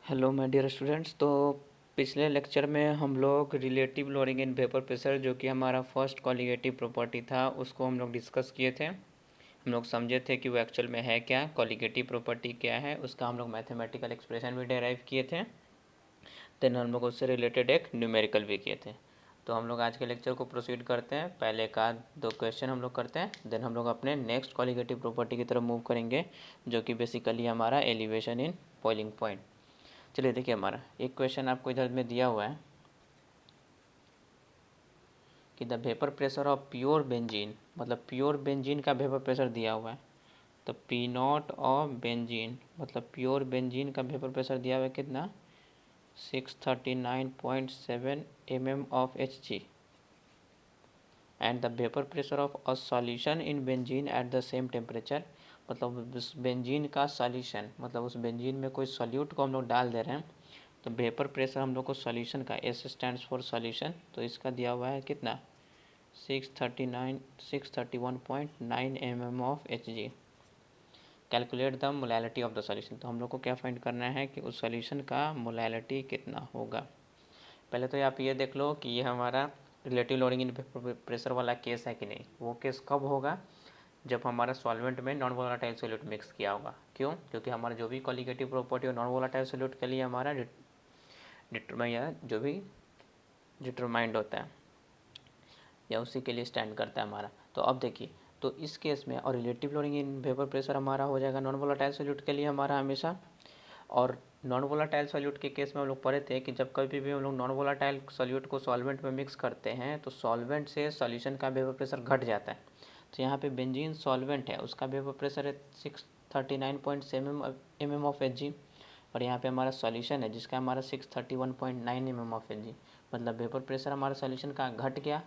Hello my dear students. तो पिछले lecture में हम लोग relative loading in vapour pressure, जो कि हमारा फर्स्ट कॉलिगेटिव प्रॉपर्टी था, उसको हम लोग डिस्कस किए थे। हम लोग समझे थे कि वो एक्चुअल में है क्या, कॉलिगेटिव प्रॉपर्टी क्या है, उसका हम लोग मैथमेटिकल एक्सप्रेशन भी डेराइव किए थे। देन हम लोग उससे रिलेटेड एक न्यूमेरिकल भी किए थे। तो हम लोग आज के लेक्चर को प्रोसीड करते हैं। पहले का 2 क्वेश्चन हम लोग करते हैं, देन हम लोग अपने नेक्स्ट कॉलिगेटिव प्रॉपर्टी की तरफ मूव करेंगे, जो कि बेसिकली हमारा एलिवेशन इन बॉइलिंग पॉइंट। चलिए देखिए, हमारा एक क्वेश्चन आपको इधर में दिया हुआ है कि the vapour pressure of pure benzene, मतलब प्योर बेंजीन का वेपर प्रेशर दिया हुआ है। तो पी नॉट ऑफ बेंजीन, मतलब प्योर बेंजीन का वेपर प्रेशर दिया हुआ है कितना, 639.7 mm of Hg, and the vapour pressure of a solution in benzene at the same temperature. मतलब उस बेंजीन का सॉल्यूशन, मतलब उस बेंजीन में कोई सॉल्यूट को हम लोग डाल दे रहे हैं, तो वेपर प्रेशर हम लोग को सॉल्यूशन का, एस स्टैंड्स फॉर सॉल्यूशन, तो इसका दिया हुआ है कितना, 631.9 mm of Hg। Calculate the molality of the solution. तो हम लोग को क्या फाइंड करना है कि उस सॉल्यूशन का मोलैलिटी कितना होगा। पहले तो आप ये देख लो कि ये हमारा रिलेटिव लोडिंग इन प्रेशर वाला केस है कि नहीं। वो केस कब होगा, जब हमारा सॉल्वेंट में नॉन वोलाटाइल सोल्यूट मिक्स किया होगा। क्यों? क्योंकि हमारा जो भी कॉलिगेटिव प्रॉपर्टी और नॉन वोलाटाइल सोल्यूट के लिए हमारा जो भी डिटरमाइंड होता है या उसी के लिए स्टैंड करता है हमारा। तो अब देखिए, तो इस केस में और रिलेटिव लोडिंग इन वेपर प्रेशर हमारा हो जाएगा नॉन वोलाटाइल सोल्यूट के लिए हमारा हमेशा। और नॉन वोलाटाइल सॉल्यूट के केस में हम लोग पढ़े थे कि जब कभी भी हम लोग नॉन वोलाटाइल सॉल्यूट को सॉल्वेंट में मिक्स करते हैं तो सॉल्वेंट से सॉल्यूशन का वेपर प्रेशर घट जाता है। तो यहाँ पे बेंजीन सॉल्वेंट है, उसका वेपर प्रेशर है 639.7 mm ऑफ Hg, और यहाँ पे हमारा सॉल्यूशन है जिसका हमारा 631.9 mm ऑफ Hg। मतलब वेपर प्रेशर हमारा सॉल्यूशन का घट गया।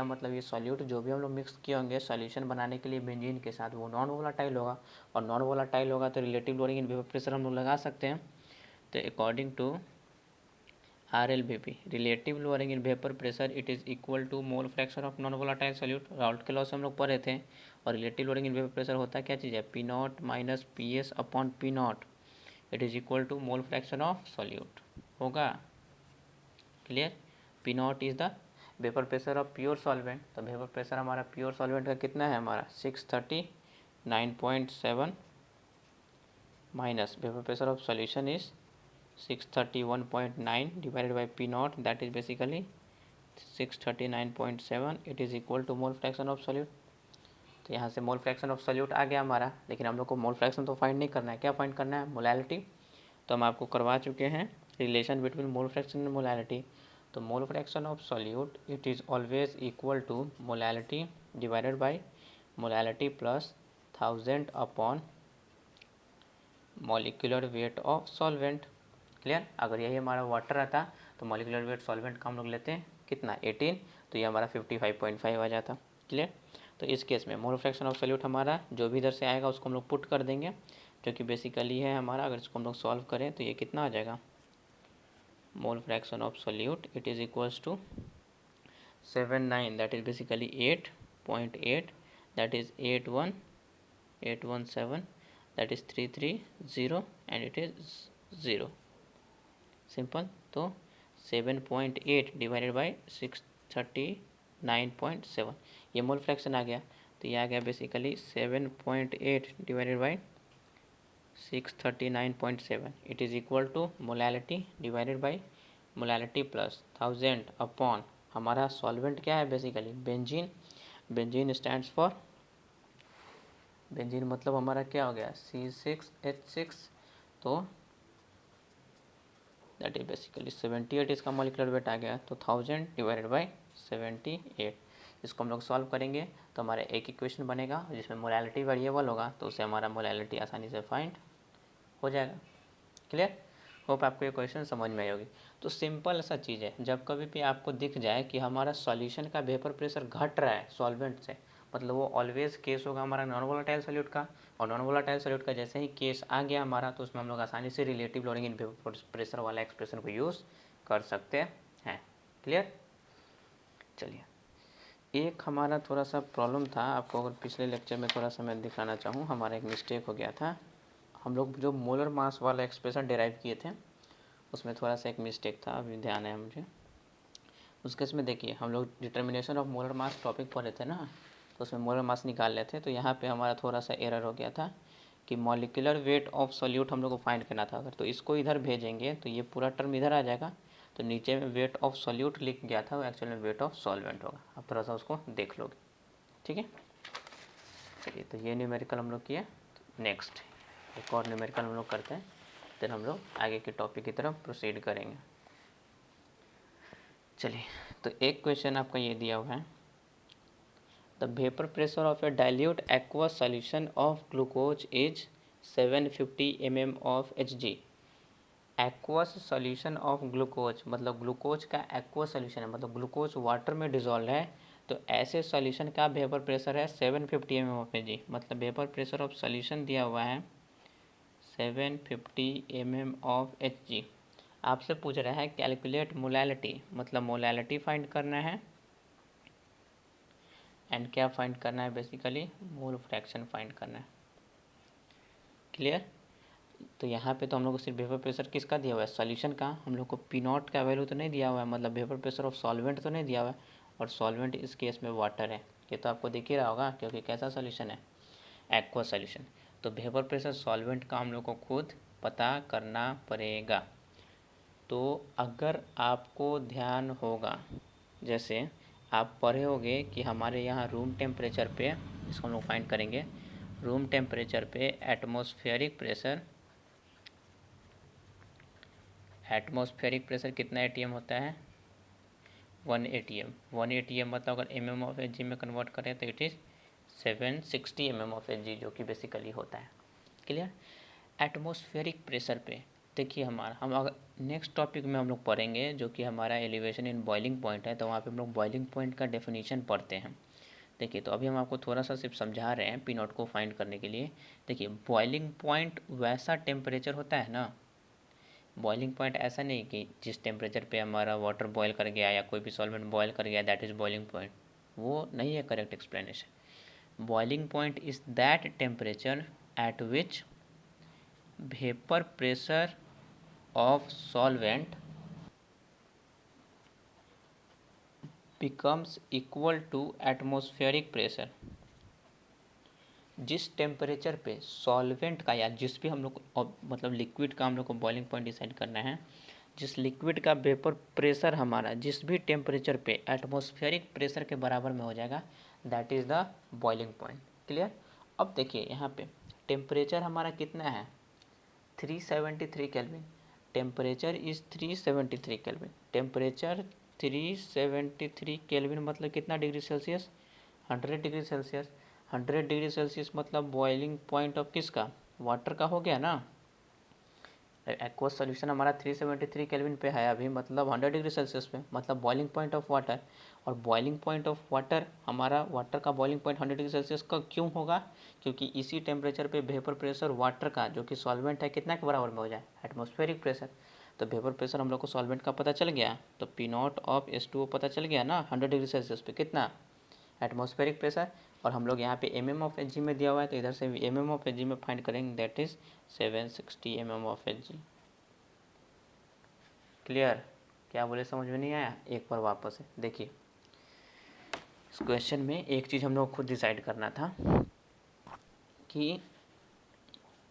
मतलब ये सॉल्यूट जो भी हम लोग मिक्स किए होंगे सॉल्यूशन बनाने के लिए बेंजीन के साथ, वो नॉन वोलाटाइल होगा, और नॉन वोलाटाइल होगा तो relative loading in vapour pressure हम लोग लगा सकते हैं। तो according to RLVP, relative loading in vapour pressure, it is equal to mole fraction of non volatile solute. Raoult के लॉ से हम लोग पढ़े थे। और रिलेटिव लोडिंग इन वेपर प्रेशर होता क्या चीज़ है, p not minus P S upon P not, it is equal to mole fraction of solute होगा। Clear? P not is the vapour pressure of pure solvent. तो वेपर प्रेशर हमारा pure solvent का कितना है, हमारा 639.7 minus vapour pressure of solution is 631.9 divided by p naught, that is basically 639.7, it is equal to mole fraction of solute. तो यहाँ से mole fraction of solute आ गया हमारा, लेकिन हम लोग को मोल फ्रैक्शन तो फाइंड नहीं करना है, क्या फाइंड करना है, मोलैलिटी। तो हम आपको करवा चुके हैं relation between mole fraction and molality. तो mole fraction of solute it is always equal to molality divided by molality plus 1000 upon molecular weight of solvent. Clear? अगर यही हमारा वाटर रहता तो मॉलिक्यूलर वेट सॉल्वेंट का हम लोग लेते हैं कितना, 18, तो ये हमारा 55.5 आ जाता। क्लियर? तो इस केस में मोल फ्रैक्शन ऑफ सॉल्यूट हमारा जो भी इधर से आएगा उसको हम लोग पुट कर देंगे, जो कि बेसिकली है हमारा, अगर इसको हम लोग सॉल्व करें तो ये कितना आ जाएगा, mole fraction of solute it is equals to 79, that is basically 8.8, that is 81817, that is 330 and it is 0, simple. तो 7.8 डिवाइडेड बाई 639.7, ये मोल फ्रैक्शन आ गया। तो ये आ गया basically 7.8 divided by 639.7, it is equal to molality divided by molality plus 1000 upon हमारा solvent क्या है, basically benzene. Benzene stands for, benzene मतलब हमारा क्या हो गया, C6H6, तो दैट इज बेसिकली 78 इसका मॉलिक्यूलर वेट आ गया। तो 1000 डिवाइडेड बाई 78, इसको हम लोग सॉल्व करेंगे तो हमारा एक इक्वेशन बनेगा जिसमें मोलैलिटी वेरिएबल होगा, तो उससे हमारा मोलैलिटी आसानी से फाइंड हो जाएगा। क्लियर? होप आपको ये क्वेश्चन समझ में आई होगी। तो सिंपल सा चीज़ है, जब कभी भी आपको दिख जाए कि हमारा सॉल्यूशन का वेपर प्रेशर घट रहा है सॉल्वेंट से, मतलब वो ऑलवेज केस होगा हमारा नॉन वोलेटाइल सॉल्यूट का, और नॉन वोलेटाइल सॉल्यूट का जैसे ही केस आ गया हमारा, तो उसमें हम लोग आसानी से relative loading in vapour pressure वाला एक्सप्रेशन को यूज़ कर सकते हैं। क्लियर? चलिए, एक हमारा थोड़ा सा प्रॉब्लम था, आपको अगर पिछले लेक्चर में थोड़ा सा मैं दिखाना चाहूँ, हमारा एक मिस्टेक हो गया था। हम लोग जो मोलर मास वाला एक्सप्रेशन डिराइव किए थे उसमें थोड़ा सा एक मिस्टेक था, अभी ध्यान है मुझे। उस केस में देखिए हम लोग determination of molar mass topic पढ़े थे ना, तो उसमें मोलर मास निकाल रहे थे, तो यहाँ पे हमारा थोड़ा सा एरर हो गया था कि मॉलिक्यूलर वेट ऑफ सॉल्यूट हम लोग को फाइंड करना था। अगर तो इसको इधर भेजेंगे तो ये पूरा टर्म इधर आ जाएगा, तो नीचे में वेट ऑफ सॉल्यूट लिख गया था, वो एक्चुअल में वेट ऑफ सॉल्वेंट होगा। अब थोड़ा सा उसको देख लोगे, ठीक है। चलिए, तो ये न्यूमेरिकल हम लोग किए। नेक्स्ट एक और न्यूमेरिकल हम लोग करते हैं, फिर हम लोग आगे के टॉपिक की तरफ प्रोसीड करेंगे। चलिए, तो एक क्वेश्चन आपका ये दिया हुआ है, the vapour pressure of A dilute aqueous solution of glucose is 750 mm of Hg। Aqueous solution of glucose मतलब ग्लूकोज का एक्वस सॉल्यूशन है, मतलब ग्लूकोज वाटर में डिजोल्व है, तो ऐसे सॉल्यूशन का वेपर प्रेशर है 750 mm ऑफ Hg। मतलब वेपर प्रेशर ऑफ सॉल्यूशन दिया हुआ है 750 mm ऑफ Hg। आपसे पूछ रहा है कैलकुलेट मोलैलिटी, मतलब मोलैलिटी फाइंड करना है, एंड क्या फाइंड करना है, बेसिकली मोल फ्रैक्शन फाइंड करना है। क्लियर। तो यहाँ पे तो हम लोग को सिर्फ वेपर प्रेशर किसका दिया हुआ है, सॉल्यूशन का। हम लोग को पी नॉट का वैल्यू तो नहीं दिया हुआ है, मतलब वेपर प्रेशर ऑफ सॉल्वेंट तो नहीं दिया हुआ है, और सॉल्वेंट इस केस में वाटर है। ये तो आपको दिख ही रहा होगा, क्योंकि कैसा सॉल्यूशन है, एक्वा सॉल्यूशन। तो वेपर प्रेशर सॉल्वेंट का हम लोग को खुद पता करना पड़ेगा। तो अगर आपको ध्यान होगा, जैसे आप पढ़े होंगे कि हमारे यहाँ रूम टेम्परेचर पे, इसको हम लोग फाइंड करेंगे, रूम टेम्परेचर पे एटमॉस्फेरिक प्रेशर कितना एटीएम होता है, 1 atm। 1 atm मतलब अगर mm ऑफ Hg में कन्वर्ट करें तो it is 760 mm of Hg, जो कि बेसिकली होता है। क्लियर। एटमॉस्फेरिक प्रेशर पे देखिए हमारा, हम अगर नेक्स्ट टॉपिक में हम लोग पढ़ेंगे जो कि हमारा एलिवेशन इन बॉइलिंग पॉइंट है, तो वहाँ पे हम लोग बॉइलिंग पॉइंट का डेफिनेशन पढ़ते हैं। देखिए, तो अभी हम आपको थोड़ा सा सिर्फ समझा रहे हैं पी नॉट को फाइंड करने के लिए। देखिए, बॉइलिंग पॉइंट वैसा टेम्परेचर होता है ना, बॉइलिंग पॉइंट ऐसा नहीं कि जिस टेम्परेचर पे हमारा वाटर बॉयल कर गया या कोई भी सॉल्वेंट बॉयल कर गया दैट इज़ बॉइलिंग पॉइंट, वो नहीं है correct explanation. Boiling point is that temperature at which vapour pressure of solvent becomes equal to atmospheric pressure. जिस टेम्परेचर पे सॉल्वेंट का या जिस भी हम लोग मतलब लिक्विड का हम लोग को बॉइलिंग पॉइंट डिसाइड करना है, जिस लिक्विड का वेपर प्रेशर हमारा जिस भी टेम्परेचर पे एटमॉस्फेरिक प्रेशर के बराबर में हो जाएगा, that is the boiling point. Clear. अब देखिए यहाँ पे टेम्परेचर हमारा कितना है, 373 kelvin. Temperature is 373 kelvin. Temperature 373 kelvin मतलब कितना degree Celsius, 100 degree Celsius. 100 degree Celsius मतलब बॉइलिंग पॉइंट ऑफ किसका, वाटर का हो गया ना। एक्वस सॉल्यूशन हमारा 373 केल्विन पे है अभी, मतलब 100 डिग्री सेल्सियस पे, मतलब बॉइलिंग पॉइंट ऑफ वाटर। और बॉइलिंग पॉइंट ऑफ वाटर हमारा, वाटर का बॉइलिंग पॉइंट 100 डिग्री सेल्सियस का क्यों होगा, क्योंकि इसी टेम्परेचर पे वेपर प्रेशर वाटर का जो कि सॉल्वेंट है कितना के बराबर में हो जाए, एटमॉस्फेरिक प्रेशर। तो वेपर प्रेशर हम लोग को सॉल्वेंट का पता चल गया, तो पी नॉट ऑफ H2O पता चल गया ना, 100 डिग्री सेल्सियस पे कितना एटमॉस्फेरिक प्रेशर। और हम लोग यहाँ पे mm ऑफ Hg में दिया हुआ है, तो इधर से भी mm ऑफ Hg में फाइंड करेंगे, that is 760 mm of Hg। Clear. क्या बोले, समझ में नहीं आया, एक बार वापस है देखिए। इस क्वेश्चन में एक चीज़ हम लोग खुद डिसाइड करना था कि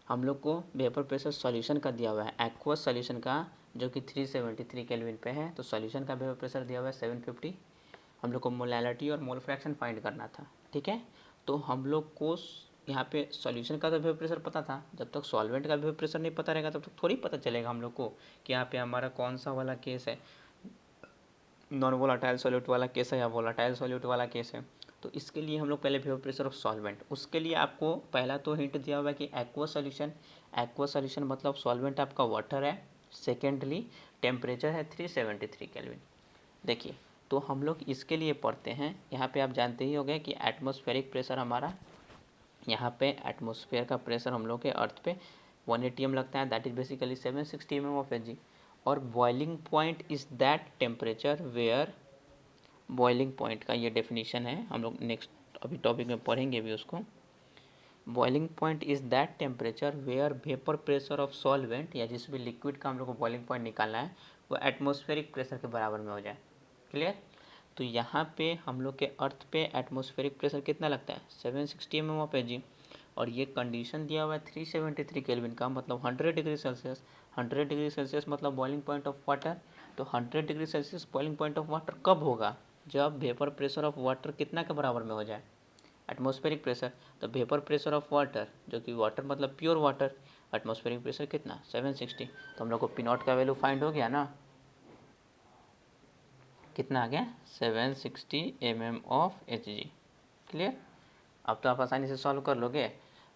हम लोग को वेपर प्रेशर सॉल्यूशन का दिया हुआ है, एक्वस सॉल्यूशन का, जो कि 373 केल्विन पे है, तो सॉल्यूशन का वेपर प्रेशर दिया हुआ है 750। हम लोग को मोलैलिटी और मोल फ्रैक्शन फाइंड करना था, ठीक है। तो हम लोग को यहाँ पे सॉल्यूशन का तो वेपर प्रेशर पता था, जब तक सॉल्वेंट का वेपर प्रेशर नहीं पता रहेगा तब तक थोड़ी पता चलेगा हम लोग को कि यहाँ पे हमारा कौन सा वाला केस है, नॉन वोलाटाइल सॉल्यूट वाला केस है या वोलाटाइल सॉल्यूट वाला केस है। तो इसके लिए हम लोग पहले वेपर प्रेशर ऑफ सॉल्वेंट, उसके लिए आपको पहला तो हिंट दिया हुआ है कि एक्वस सॉल्यूशन, एक्वस सॉल्यूशन मतलब सॉल्वेंट आपका वाटर है। सेकेंडली टेम्परेचर है 373 केल्विन। देखिए, तो हम लोग इसके लिए पढ़ते हैं, यहाँ पे आप जानते ही होंगे कि एटमॉस्फेरिक प्रेशर हमारा, यहाँ पे एटमॉस्फेयर का प्रेशर हम लोग के अर्थ पे 1 atm लगता है, that is basically 760 mm of Hg। और boiling point is that temperature where, boiling point का ये डेफिनेशन है, हम लोग नेक्स्ट अभी टॉपिक में पढ़ेंगे भी उसको। Boiling point is that temperature where vapour pressure of solvent, या जिस भी लिक्विड का हम लोग को बॉइलिंग पॉइंट निकालना है वो एटमॉस्फेरिक प्रेशर के बराबर में हो जाए। क्लियर। तो यहाँ पे हम लोग के अर्थ पे एटमॉस्फेरिक प्रेशर कितना लगता है 760 mm/G, और ये कंडीशन दिया हुआ है 373 केल्विन का, मतलब 100 डिग्री सेल्सियस। 100 डिग्री सेल्सियस मतलब बॉइलिंग पॉइंट ऑफ वाटर। तो 100 degree Celsius boiling point of water कब होगा, जब वेपर प्रेशर ऑफ वाटर कितना के बराबर में हो जाए, एटमॉस्फेरिक प्रेशर। तो वेपर प्रेशर ऑफ वाटर, जो कि वाटर मतलब प्योर वाटर, एटमॉस्फेरिक प्रेशर कितना 760। तो हम लोग को पी नॉट का वैल्यू फाइंड हो गया ना, कितना आ गया 760 mm/Hg। क्लियर। अब तो आप आसानी से सॉल्व कर लोगे।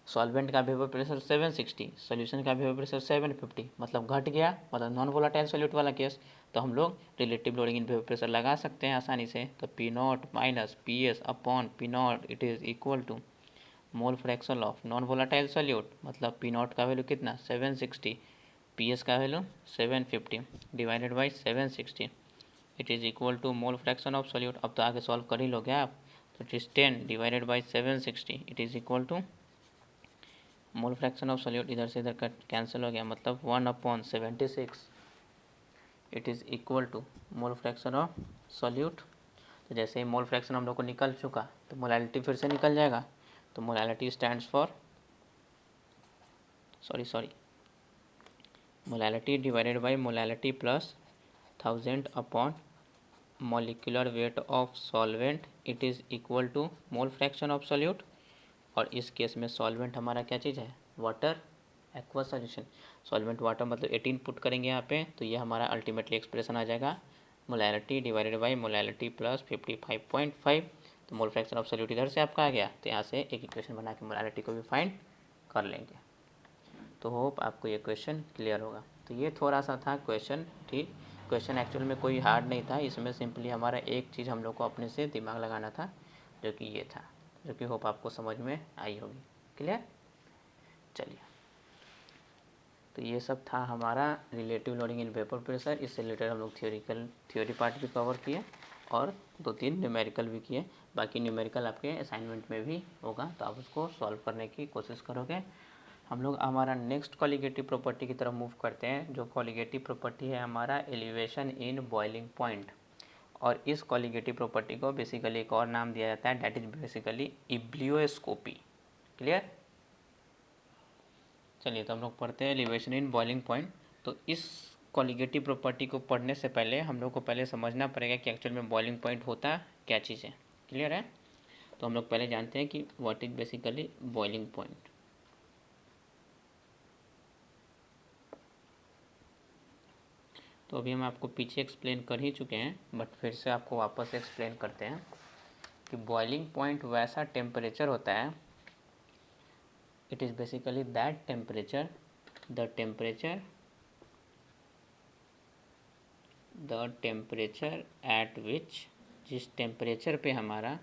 सॉल्वेंट का वेपर प्रेशर 760, सॉल्यूशन का वेपर प्रेशर 750, मतलब घट गया, मतलब नॉन वोलाटाइल सॉल्यूट वाला केस। तो हम लोग relative loading in vapour pressure लगा सकते हैं आसानी से। तो P not minus P S upon P not it is equal to mole fraction of non volatile solute, मतलब पी नॉट का वैल्यू कितना 760, पी एस का value 750 divided by 760, it is equal to mole fraction of solute. अब तो आगे solve कर ही लोगे आप। तो it is 10 divided by 760, it is equal to mole fraction of solute, इधर से इधर का कैंसिल हो गया, मतलब 1/76, it is equal to mole fraction of solute. तो जैसे ही मोल फ्रैक्शन हम लोग को निकल चुका तो मोलैलिटी फिर से निकल जाएगा। तो molality stands for molality divided by molality plus 1000 upon molecular weight of solvent, it is equal to mole fraction of solute. और इस केस में सॉल्वेंट हमारा क्या चीज़ है, water, aqua solution. Solvent water मतलब 18 पुट करेंगे यहाँ पे, तो ये हमारा अल्टीमेटली एक्सप्रेशन आ जाएगा molality divided by molality plus 55.5। तो मोल फ्रैक्शन ऑफ सॉल्यूट इधर से आपका आ गया, तो यहाँ से एक इक्वेशन बना के मोलैलिटी को भी फाइंड कर लेंगे। तो होप आपको ये क्वेश्चन क्लियर होगा। तो ये थोड़ा सा था क्वेश्चन, ठीक। क्वेश्चन एक्चुअल में कोई हार्ड नहीं था, इसमें सिंपली हमारा एक चीज़ हम लोग को अपने से दिमाग लगाना था, जो कि ये था, जो कि होप आपको समझ में आई होगी। क्लियर। चलिए, तो ये सब था हमारा relative loading in vapour pressure. इससे रिलेटेड हम लोग थ्योरी पार्ट भी कवर किए और 2-3 न्यूमेरिकल भी किए। बाकी न्यूमेरिकल आपके असाइनमेंट में भी होगा, तो आप उसको सॉल्व करने की कोशिश करोगे। हम लोग हमारा नेक्स्ट कॉलिगेटिव प्रॉपर्टी की तरफ मूव करते हैं। जो कॉलिगेटिव प्रॉपर्टी है हमारा एलिवेशन इन बॉइलिंग पॉइंट। और इस कॉलिगेटिव प्रॉपर्टी को बेसिकली एक और नाम दिया जाता है, दैट इज बेसिकली इब्लियोस्कोपी। क्लियर। चलिए, तो हम लोग पढ़ते हैं एलिवेशन इन बॉइलिंग पॉइंट। तो इस कॉलिगेटिव प्रॉपर्टी को पढ़ने से पहले हम लोग को पहले समझना पड़ेगा कि एक्चुअल में बॉइलिंग पॉइंट होता क्या चीज़ है। क्लियर है। तो हम लोग पहले जानते हैं कि what is basically boiling point. तो अभी हम आपको पीछे एक्सप्लेन कर ही चुके हैं, बट फिर से आपको वापस एक्सप्लेन करते हैं कि बॉइलिंग पॉइंट वैसा टेम्परेचर होता है, it is basically that temperature, the temperature at विच, जिस टेम्परेचर पे हमारा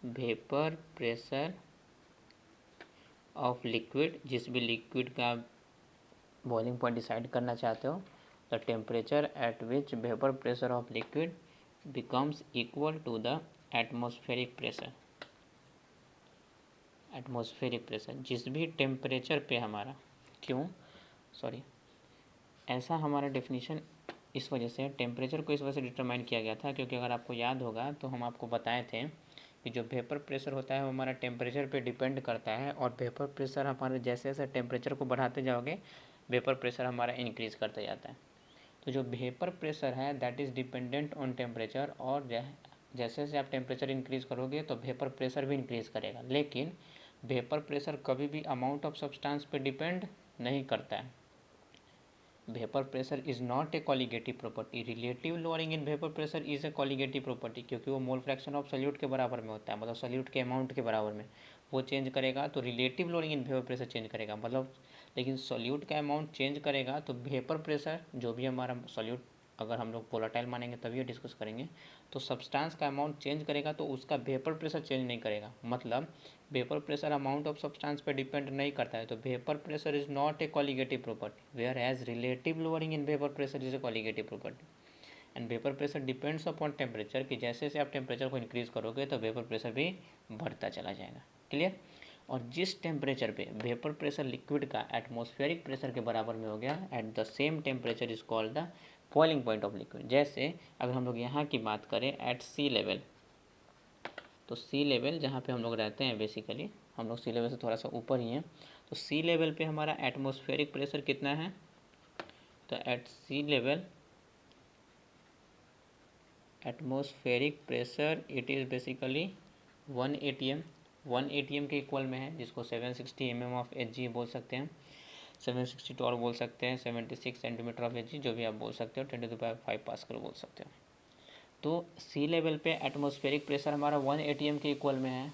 वेपर प्रेशर ऑफ लिक्विड, जिस भी लिक्विड का बॉइलिंग पॉइंट डिसाइड करना चाहते हो, the temperature at which vapour pressure of liquid becomes equal to the atmospheric pressure. Atmospheric pressure जिस भी टेम्परेचर पे हमारा, ऐसा हमारा डेफिनेशन इस वजह से, टेम्परेचर को इस वजह से डिटरमाइन किया गया था क्योंकि अगर आपको याद होगा तो हम आपको बताए थे कि जो वेपर प्रेशर होता है वो हमारा टेम्परेचर पे डिपेंड करता है, और वेपर प्रेशर हमारे जैसे जैसे टेम्परेचर को बढ़ाते जाओगे वेपर प्रेशर हमारा इंक्रीज़ करते जाता है। तो जो वेपर प्रेशर है that is dependent on temperature, और जैसे जैसे आप टेम्परेचर इंक्रीज़ करोगे तो वेपर प्रेशर भी इंक्रीज़ करेगा। लेकिन वेपर प्रेशर कभी भी अमाउंट ऑफ सब्सटेंस पे डिपेंड नहीं करता है। Vapour pressure is not a colligative property. Relative lowering in vapour pressure is a colligative property, क्योंकि वो मोल फ्रैक्शन ऑफ सॉल्यूट के बराबर में होता है, मतलब सॉल्यूट के अमाउंट के बराबर में वो चेंज करेगा, तो relative lowering in vapour pressure change करेगा, मतलब लेकिन सॉल्यूट का अमाउंट चेंज करेगा तो वेपर प्रेशर जो भी हमारा सॉल्यूट, अगर हम लोग वोलेटाइल मानेंगे तभी ये डिस्कस करेंगे, तो सब्सटेंस का अमाउंट चेंज करेगा तो उसका वेपर प्रेशर चेंज नहीं करेगा। मतलब vapour pressure amount of substance पे डिपेंड नहीं करता है, तो vapour pressure is not a colligative property, whereas relative lowering in vapour pressure is a colligative property. And vapour pressure depends upon temperature, कि जैसे जैसे आप टेम्परेचर को इंक्रीज़ करोगे तो वेपर प्रेशर भी बढ़ता चला जाएगा। क्लियर। और जिस टेम्परेचर पे वेपर प्रेशर लिक्विड का एटमॉस्फेरिक प्रेशर के बराबर में हो गया, at the same temperature is called the boiling point of liquid. जैसे अगर हम लोग यहाँ की बात करें एट सी लेवल, तो सी लेवल जहाँ पे हम लोग रहते हैं, बेसिकली हम लोग सी लेवल से थोड़ा सा ऊपर ही हैं, तो सी लेवल पे हमारा एटमॉस्फेरिक प्रेशर कितना है, तो at sea level atmospheric pressure it is basically 1 atm, 1 atm के इक्वल में है, जिसको 760 mm ऑफ Hg बोल सकते हैं, 760 टॉर बोल सकते हैं, 76 सेंटीमीटर ऑफ Hg, जो भी आप बोल सकते हो, 10⁵ पास्कल बोल सकते हो। तो सी लेवल पे एटमॉस्फेरिक प्रेशर हमारा 1 atm के इक्वल में है।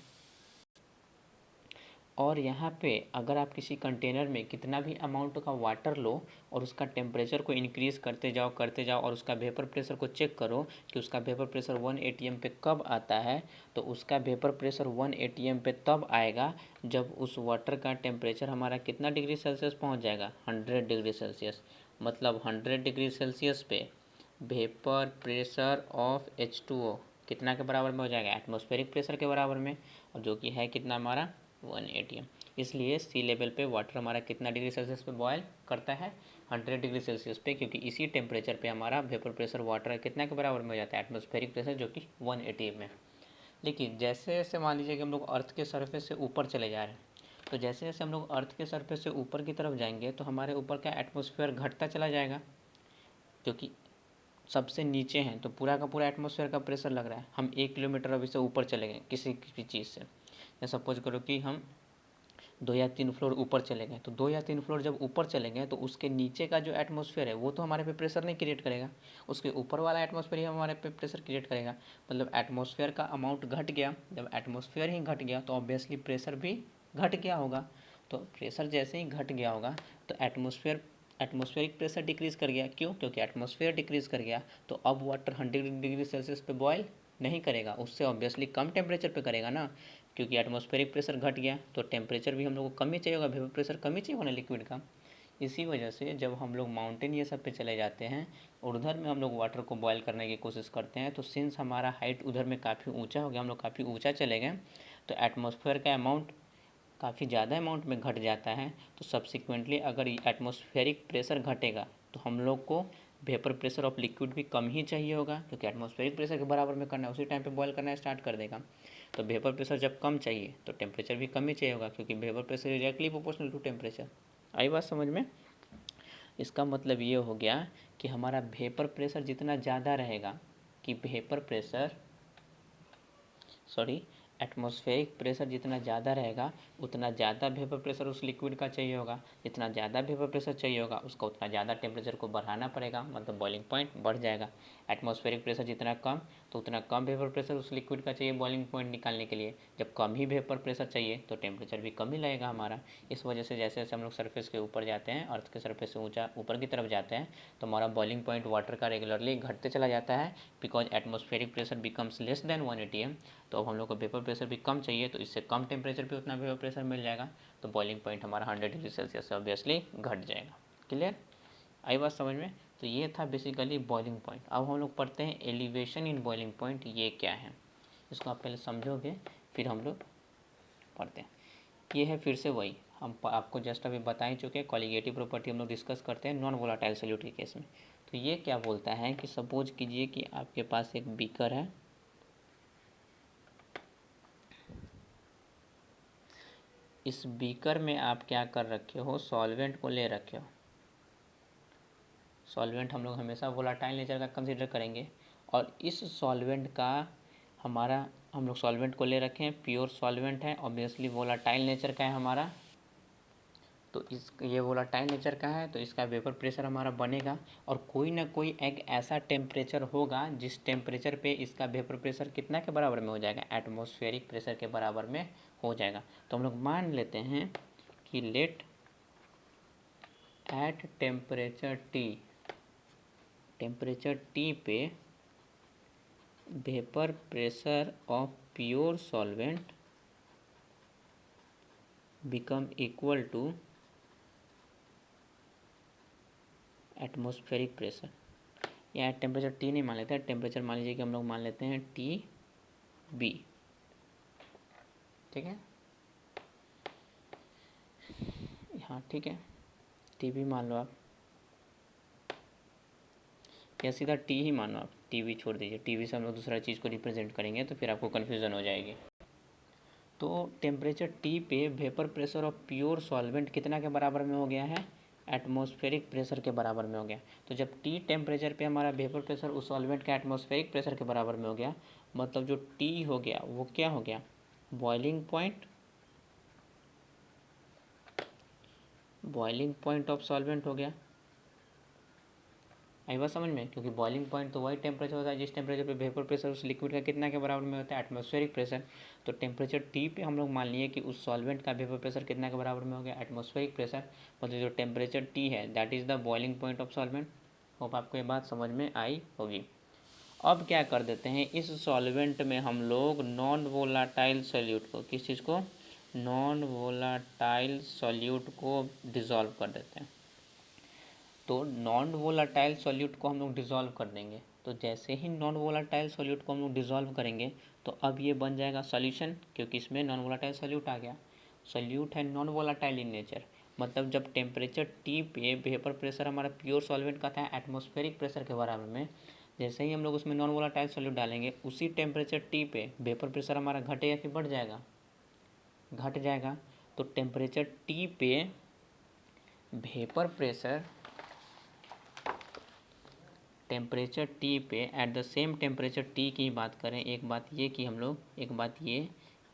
और यहाँ पे अगर आप किसी कंटेनर में कितना भी अमाउंट का वाटर लो और उसका टेम्परेचर को इंक्रीज़ करते जाओ और उसका वेपर प्रेशर को चेक करो कि उसका वेपर प्रेशर 1 atm पे कब आता है, तो उसका वेपर प्रेशर 1 atm पे तब आएगा जब उस वाटर का टेम्परेचर हमारा कितना डिग्री सेल्सियस पहुँच जाएगा, 100 डिग्री सेल्सियस। मतलब 100 डिग्री सेल्सियस पे वेपर प्रेशर ऑफ H2O कितना के बराबर में हो जाएगा, एटमॉस्फेरिक प्रेशर के बराबर में, और जो कि है कितना हमारा 1 atm। इसलिए सी लेवल पे वाटर हमारा कितना डिग्री सेल्सियस पे बॉयल करता है, 100 डिग्री सेल्सियस पे, क्योंकि इसी टेम्परेचर पे हमारा वेपर प्रेशर वाटर कितना के बराबर में हो जाता है, एटमॉस्फेरिक प्रेशर, जो कि 1 atm है। लेकिन जैसे जैसे मान लीजिए कि हम लोग अर्थ के सरफेस से ऊपर चले जा रहे हैं, तो जैसे जैसे हम लोग अर्थ के सरफेस से ऊपर की तरफ जाएंगे तो हमारे ऊपर का एटमॉस्फेयर घटता चला जाएगा, क्योंकि सबसे नीचे हैं तो पूरा का पूरा एटमॉस्फेयर का प्रेशर लग रहा है। हम 1 किलोमीटर अभी से ऊपर चले गए किसी भी चीज़ से, या सपोज करो कि हम 2 या 3 फ्लोर ऊपर चले गए, तो 2 या 3 फ्लोर जब ऊपर चले गए तो उसके नीचे का जो एटमॉस्फेयर है वो तो हमारे पे प्रेशर नहीं क्रिएट करेगा, उसके ऊपर वाला एटमॉस्फेयर ही हमारे पे प्रेशर क्रिएट करेगा। मतलब एटमॉस्फेयर का अमाउंट घट गया, जब एटमॉस्फेयर ही घट गया तो ऑब्वियसली प्रेशर भी घट गया होगा। तो प्रेशर जैसे ही घट गया होगा तो एटमॉस्फेरिक प्रेशर डिक्रीज़ कर गया। क्यों? क्योंकि एटमॉस्फेयर डिक्रीज़ कर गया तो अब वाटर 100 डिग्री सेल्सियस पे बॉयल नहीं करेगा, उससे ऑब्वियसली कम टेम्परेचर पे करेगा ना, क्योंकि एटमॉस्फेरिक प्रेशर घट गया तो टेम्परेचर भी हम लोग को कम ही चाहिए होगा, वेपर प्रेशर कम ही चाहिए होगा लिक्विड का। इसी वजह से जब हम लोग माउंटेन ये सब पे चले जाते हैं और उधर में हम लोग वाटर को बॉयल करने की कोशिश करते हैं, तो सिंस हमारा हाइट उधर में काफ़ी ऊंचा हो गया, हम लोग काफ़ी ऊंचा चले गए, तो एटमॉस्फेयर का अमाउंट काफ़ी ज़्यादा अमाउंट में घट जाता है। तो सब्सिक्वेंटली अगर एटमॉस्फेरिक प्रेशर घटेगा तो हम लोग को वेपर प्रेशर ऑफ लिक्विड भी कम ही चाहिए होगा, क्योंकि एटमॉस्फेरिक प्रेशर के बराबर में करना है, उसी टाइम पे बॉयल करना स्टार्ट कर देगा। तो वेपर प्रेशर जब कम चाहिए तो टेम्परेचर भी कम ही चाहिए होगा, क्योंकि vapour pressure directly proportional to temperature. आई बात समझ में? इसका मतलब ये हो गया कि हमारा वेपर प्रेशर जितना ज़्यादा रहेगा, कि vapour pressure sorry atmospheric pressure जितना ज़्यादा रहेगा उतना ज़्यादा वेपर प्रेशर उस लिक्विड का चाहिए होगा, जितना ज़्यादा वेपर प्रेशर चाहिए होगा उसका उतना ज़्यादा टेम्परेचर को बढ़ाना पड़ेगा, मतलब बॉइलिंग पॉइंट बढ़ जाएगा। एटमॉस्फेरिक प्रेशर जितना कम तो उतना कम वेपर प्रेशर उस लिक्विड का चाहिए बॉइलिंग पॉइंट निकालने के लिए। जब कम ही वेपर प्रेशर चाहिए तो टेम्परेचर भी कम ही लगेगा हमारा। इस वजह से जैसे जैसे हम लोग सरफेस के ऊपर जाते हैं, अर्थ के सरफेस से ऊँचा ऊपर की तरफ जाते हैं, तो हमारा बॉइलिंग पॉइंट वाटर का रेगुलरली घटते चला जाता है, because atmospheric pressure becomes less than 1 atm। तो अब हम लोग को वेपर प्रेशर भी कम चाहिए, तो इससे कम टेम्परेचर पे उतना वेपर प्रेशर मिल जाएगा, तो बॉइलिंग पॉइंट हमारा 100 डिग्री सेल्सियस से ऑब्वियसली घट जाएगा। क्लियर? आई बात समझ में? तो ये था बेसिकली बॉइलिंग पॉइंट। अब हम लोग पढ़ते हैं एलिवेशन इन बॉइलिंग पॉइंट, ये क्या है, इसको आप पहले समझोगे फिर हम लोग पढ़ते हैं। ये है फिर से वही हम आपको जस्ट अभी बता ही चुके हैं, कॉलिगेटिव प्रॉपर्टी हम लोग डिस्कस करते हैं नॉन वोलाटाइल सॉल्यूट के केस में। तो ये क्या बोलता है कि सपोज कीजिए कि आपके पास एक बीकर है, इस बीकर में आप क्या कर रखे हो, सॉल्वेंट को ले रखे हो। सॉल्वेंट हम लोग हमेशा वोलाटाइल नेचर का कंसीडर करेंगे, और इस सॉल्वेंट का हमारा हम लोग सॉल्वेंट को ले रखे हैं, प्योर सॉल्वेंट है, ऑब्वियसली वोलाटाइल नेचर का है हमारा, तो इस ये वोलाटाइल नेचर का है तो इसका वेपर प्रेशर हमारा बनेगा, और कोई ना कोई एक ऐसा टेम्परेचर होगा जिस टेम्परेचर पे इसका वेपर प्रेशर कितना के बराबर में हो जाएगा, एटमॉस्फेरिक प्रेशर के बराबर में हो जाएगा। तो हम लोग मान लेते हैं कि लेट एट टेम्परेचर टी पे vapour pressure of pure solvent become equal to atmospheric pressure. या टेम्परेचर टी नहीं मान लेते हैं, टेम्परेचर मान लीजिए कि हम लोग मान लेते हैं टी बी, ठीक है, हाँ ठीक है, टी बी मान लो आप, या सीधा टी ही मानो आप, टी बी छोड़ दीजिए, टी बी से हम लोग दूसरा चीज़ को रिप्रेजेंट करेंगे तो फिर आपको कन्फ्यूज़न हो जाएगी। तो टेम्परेचर टी पे vapour pressure of pure solvent कितना के बराबर में हो गया है, एटमॉस्फेरिक प्रेशर के बराबर में हो गया। तो जब टी टेम्परेचर पे हमारा वेपर प्रेशर उस सॉल्वेंट का एटमॉस्फेरिक प्रेशर के बराबर में हो गया, मतलब जो टी हो गया वो क्या हो गया, बॉइलिंग पॉइंट ऑफ सॉल्वेंट हो गया। आई बात समझ में, क्योंकि बॉइलिंग पॉइंट तो वही टेम्परेचर होता है जिस टेम्परेचर पे वेपर प्रेशर उस लिक्विड का कितना के बराबर में होता है, एटमॉस्फेरिक प्रेशर। तो टेम्परेचर टी पे हम लोग मान लिए कि उस सॉल्वेंट का वेपर प्रेशर कितना के बराबर में हो गया, एटमॉस्फेरिक प्रेशर, मतलब जो टेम्परेचर टी है that is the boiling point of solvent. Hope आपको ये बात समझ में आई होगी। अब क्या कर देते हैं, इस सॉल्वेंट में हम लोग नॉन वोलाटाइल सॉल्यूट को, किस चीज़ को, नॉन वोलाटाइल सॉल्यूट को डिज़ोल्व कर देते हैं। तो नॉन वोलाटाइल सॉल्यूट को हम लोग डिज़ोल्व कर देंगे। तो जैसे ही नॉन वोलाटाइल सॉल्यूट को हम लोग डिज़ोल्व करेंगे तो अब ये बन जाएगा सॉल्यूशन, क्योंकि इसमें नॉन वोलाटाइल सॉल्यूट आ गया। सॉल्यूट है नॉन वोलाटाइल इन नेचर, मतलब जब टेम्परेचर टी पे वेपर प्रेशर हमारा प्योर सॉल्वेंट का था एटमॉस्फेरिक प्रेशर के बराबर में, जैसे ही हम लोग उसमें नॉन वोलाटाइल सॉल्यूट डालेंगे उसी टेम्परेचर टी पे वेपर प्रेशर हमारा घटेगा कि बढ़ जाएगा, घट जाएगा। तो टेम्परेचर टी पे वेपर प्रेशर, टेम्परेचर टी पे at the same temperature T की बात करें, एक बात ये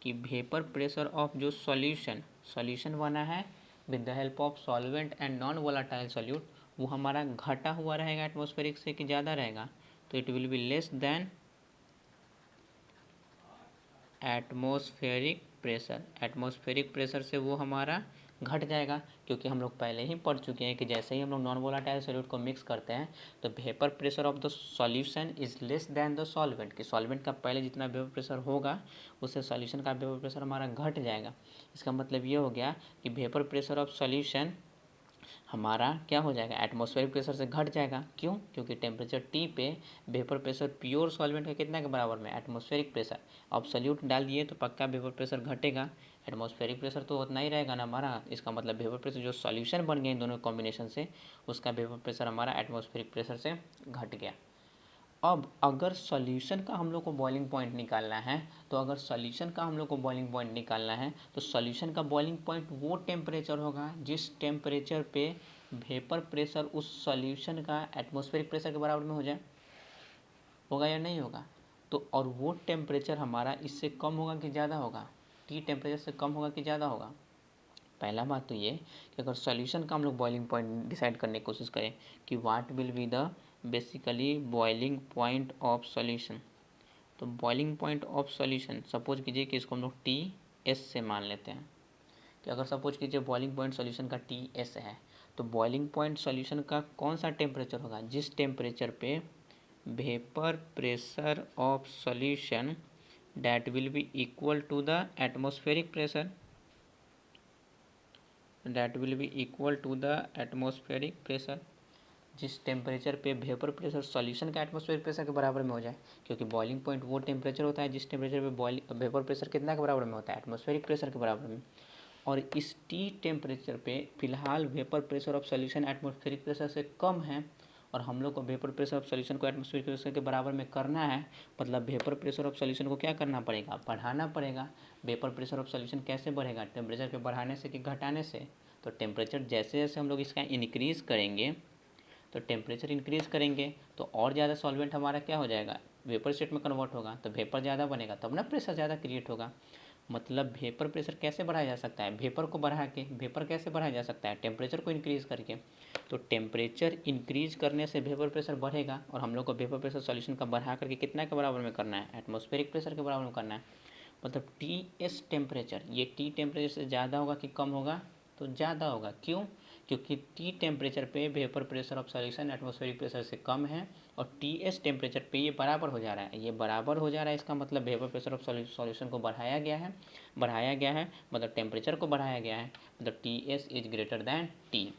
कि वेपर प्रेशर ऑफ जो सॉल्यूशन बना है with the help of solvent and non volatile solute, वो हमारा घटा हुआ रहेगा एटमॉस्फेरिक से कि ज़्यादा रहेगा, तो it will be less than atmospheric pressure से वो हमारा घट जाएगा, क्योंकि हम लोग पहले ही पढ़ चुके हैं कि जैसे ही हम लोग नॉन वोलाटाइल सॉल्यूट को मिक्स करते हैं तो vapour pressure of the solution is less than the solvent, कि सॉल्वेंट का पहले जितना वेपर प्रेशर होगा उससे सॉल्यूशन का वेपर प्रेशर हमारा घट जाएगा। इसका मतलब ये हो गया कि वेपर प्रेशर ऑफ सॉल्यूशन हमारा क्या हो जाएगा, एटमॉस्फेरिक प्रेशर से घट जाएगा। क्यों, क्योंकि टेम्परेचर टी पे वेपर प्रेशर प्योर सॉल्वेंट का कितना के बराबर में, एटमॉस्फेरिक प्रेशर। अब सॉल्यूट डाल दिए तो पक्का वेपर प्रेशर घटेगा, एटमॉस्फेरिक प्रेशर तो उतना ही रहेगा ना हमारा। इसका मतलब वेपर प्रेशर जो सॉल्यूशन बन गया इन दोनों कॉम्बिनेशन से, उसका वेपर प्रेशर हमारा एटमॉस्फेरिक प्रेशर से घट गया। अब अगर सॉल्यूशन का हम लोग को बॉइलिंग पॉइंट निकालना है, तो अगर सॉल्यूशन का हम लोग को बॉइलिंग पॉइंट निकालना है तो सॉल्यूशन का बॉइलिंग पॉइंट वो टेम्परेचर होगा जिस टेम्परेचर पे वेपर प्रेशर उस सॉल्यूशन का एटमॉस्फेरिक प्रेशर के बराबर में हो जाए, होगा या नहीं होगा। तो और वो टेम्परेचर हमारा इससे कम होगा कि ज़्यादा होगा, टी टेम्परेचर से कम होगा कि ज़्यादा होगा। पहला बात तो ये कि अगर सॉल्यूशन का हम लोग बॉइलिंग पॉइंट डिसाइड करने की कोशिश करें कि what will be the basically boiling point of solution, तो boiling point of solution suppose कीजिए कि इसको हम लोग टी एस से मान लेते हैं कि अगर सपोज कीजिए बॉइलिंग पॉइंट सॉल्यूशन का टी एस है, तो बॉइलिंग पॉइंट सॉल्यूशन का कौन सा टेम्परेचर होगा, जिस टेम्परेचर पे vapour pressure of solution that will be equal to the atmospheric pressure, जिस टेम्परेचर पे वेपर प्रेशर सॉल्यूशन का एटमॉस्फेरिक प्रेशर के बराबर में हो जाए, क्योंकि बॉइलिंग पॉइंट वो टेम्परेचर होता है जिस टेम्परेचर पे वेपर प्रेशर कितना के बराबर में होता है, एटमॉस्फेरिक प्रेशर के बराबर में। और इस टी टेम्परेचर पे फिलहाल vapour pressure of solution atmospheric pressure से कम है, और हम लोग को वेपर प्रेशर ऑफ सॉल्यूशन को एटमॉस्फेरिक प्रेशर के बराबर में करना है, मतलब वेपर प्रेशर ऑफ सॉल्यूशन को क्या करना पड़ेगा, बढ़ाना पड़ेगा। वेपर प्रेशर ऑफ सॉल्यूशन कैसे बढ़ेगा, टेम्परेचर के बढ़ाने से कि घटाने से। तो टेम्परेचर जैसे जैसे हम लोग इसका इंक्रीज़ करेंगे, तो टेम्परेचर इंक्रीज़ करेंगे तो और ज़्यादा सॉल्वेंट हमारा क्या हो जाएगा, वेपर स्टेट में कन्वर्ट होगा, तो वेपर ज़्यादा बनेगा तब ना प्रेशर ज़्यादा क्रिएट होगा। मतलब वेपर प्रेशर कैसे बढ़ाया जा सकता है, वेपर को बढ़ा के। वेपर कैसे बढ़ाया जा सकता है, टेम्परेचर को इंक्रीज़ करके। तो टेम्परेचर इंक्रीज़ करने से वेपर प्रेशर बढ़ेगा, और हम लोग को वेपर प्रेशर सॉल्यूशन का बढ़ा करके कितना के बराबर में करना है, एटमॉस्फेरिक प्रेशर के बराबर में करना है। मतलब टी एस टेम्परेचर, ये टी टेम्परेचर से ज़्यादा होगा कि कम होगा, तो ज़्यादा होगा। क्यों, क्योंकि टी टेम्परेचर पे vapour pressure of solution atmospheric pressure से कम है, और टी एस टेम्परेचर पे ये बराबर हो जा रहा है, ये बराबर हो जा रहा है। इसका मतलब वेपर प्रेशर ऑफ सॉल्यूशन को बढ़ाया गया है, मतलब टेम्परेचर को बढ़ाया गया है, मतलब T S is greater than T.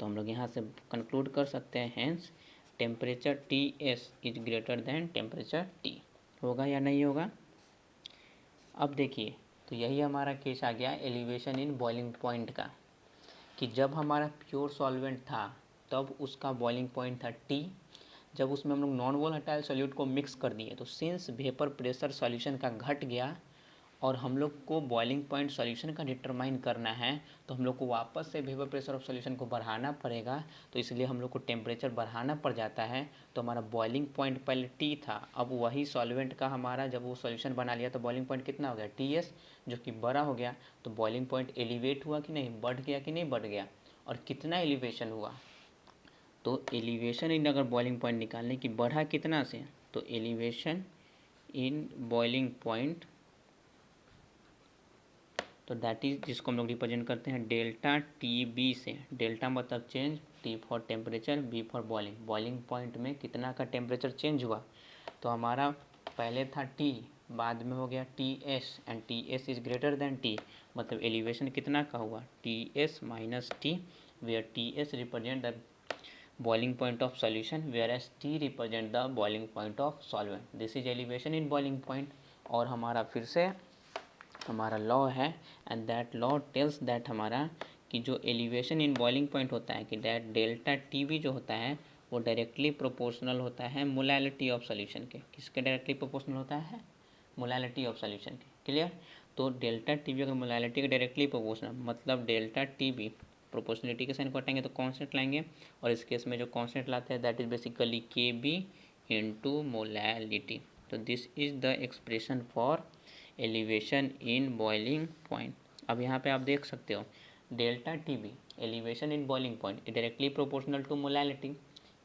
तो हम लोग यहाँ से कंक्लूड कर सकते हैं, hence temperature T S is greater then temperature T, होगा या नहीं होगा। अब देखिए, तो यही हमारा केस आ गया एलिवेशन इन बॉइलिंग पॉइंट का, कि जब हमारा प्योर सॉल्वेंट था तब उसका बॉइलिंग पॉइंट था टी, जब उसमें हम लोग नॉन वोलेटाइल सॉल्यूट को मिक्स कर दिए तो सिंस वेपर प्रेशर सॉल्यूशन का घट गया और हम लोग को बॉइलिंग पॉइंट सॉल्यूशन का डिटरमाइन करना है, तो हम लोग को वापस से वेपर प्रेशर ऑफ सॉल्यूशन को बढ़ाना पड़ेगा, तो इसलिए हम लोग को टेम्परेचर बढ़ाना पड़ जाता है। तो हमारा बॉइलिंग पॉइंट पहले टी था, अब वही सॉल्वेंट का हमारा जब वो सॉल्यूशन बना लिया तो बॉइलिंग पॉइंट कितना हो गया टी एस, जो कि बड़ा हो गया। तो बॉइलिंग पॉइंट एलिवेट हुआ कि नहीं, बढ़ गया कि नहीं बढ़ गया, और कितना एलिवेशन हुआ। तो एलिवेशन इन अगर बॉइलिंग पॉइंट निकालने की बढ़ा कितना से, तो एलिवेशन इन बॉइलिंग पॉइंट, तो दैट इज जिसको हम लोग रिप्रेजेंट करते हैं डेल्टा टी बी से। डेल्टा मतलब change, T for temperature, B for boiling. Boiling point में कितना का टेम्परेचर चेंज हुआ, तो हमारा पहले था टी, बाद में हो गया T S, and T S is greater than T, मतलब एलिवेशन कितना का हुआ T S minus T, where T S represent the boiling point of solution whereas T represent the boiling point of solvent. This is elevation in boiling point। और हमारा फिर से हमारा law है, and that law tells that हमारा कि जो elevation in boiling point होता है कि दैट डेल्टा टी वी जो होता है वो डायरेक्टली प्रोपोर्शनल होता है मोलैलिटी ऑफ सॉल्यूशन के। किसके डायरेक्टली प्रोपोर्शनल होता है, मोलैलिटी ऑफ सॉल्यूशन के। क्लियर। तो डेल्टा टी वी अगर मोलैलिटी के डायरेक्टली प्रोपोर्शनल, मतलब डेल्टा टी वी प्रोपोर्शनलिटी के साइन को हटाएंगे तो कांस्टेंट लाएंगे, और इस केस में जो कांस्टेंट लाते हैं that is basically K B into molality. तो this is the expression for elevation in boiling point. अब यहाँ पे आप देख सकते हो delta T B elevation in boiling point directly proportional to molality.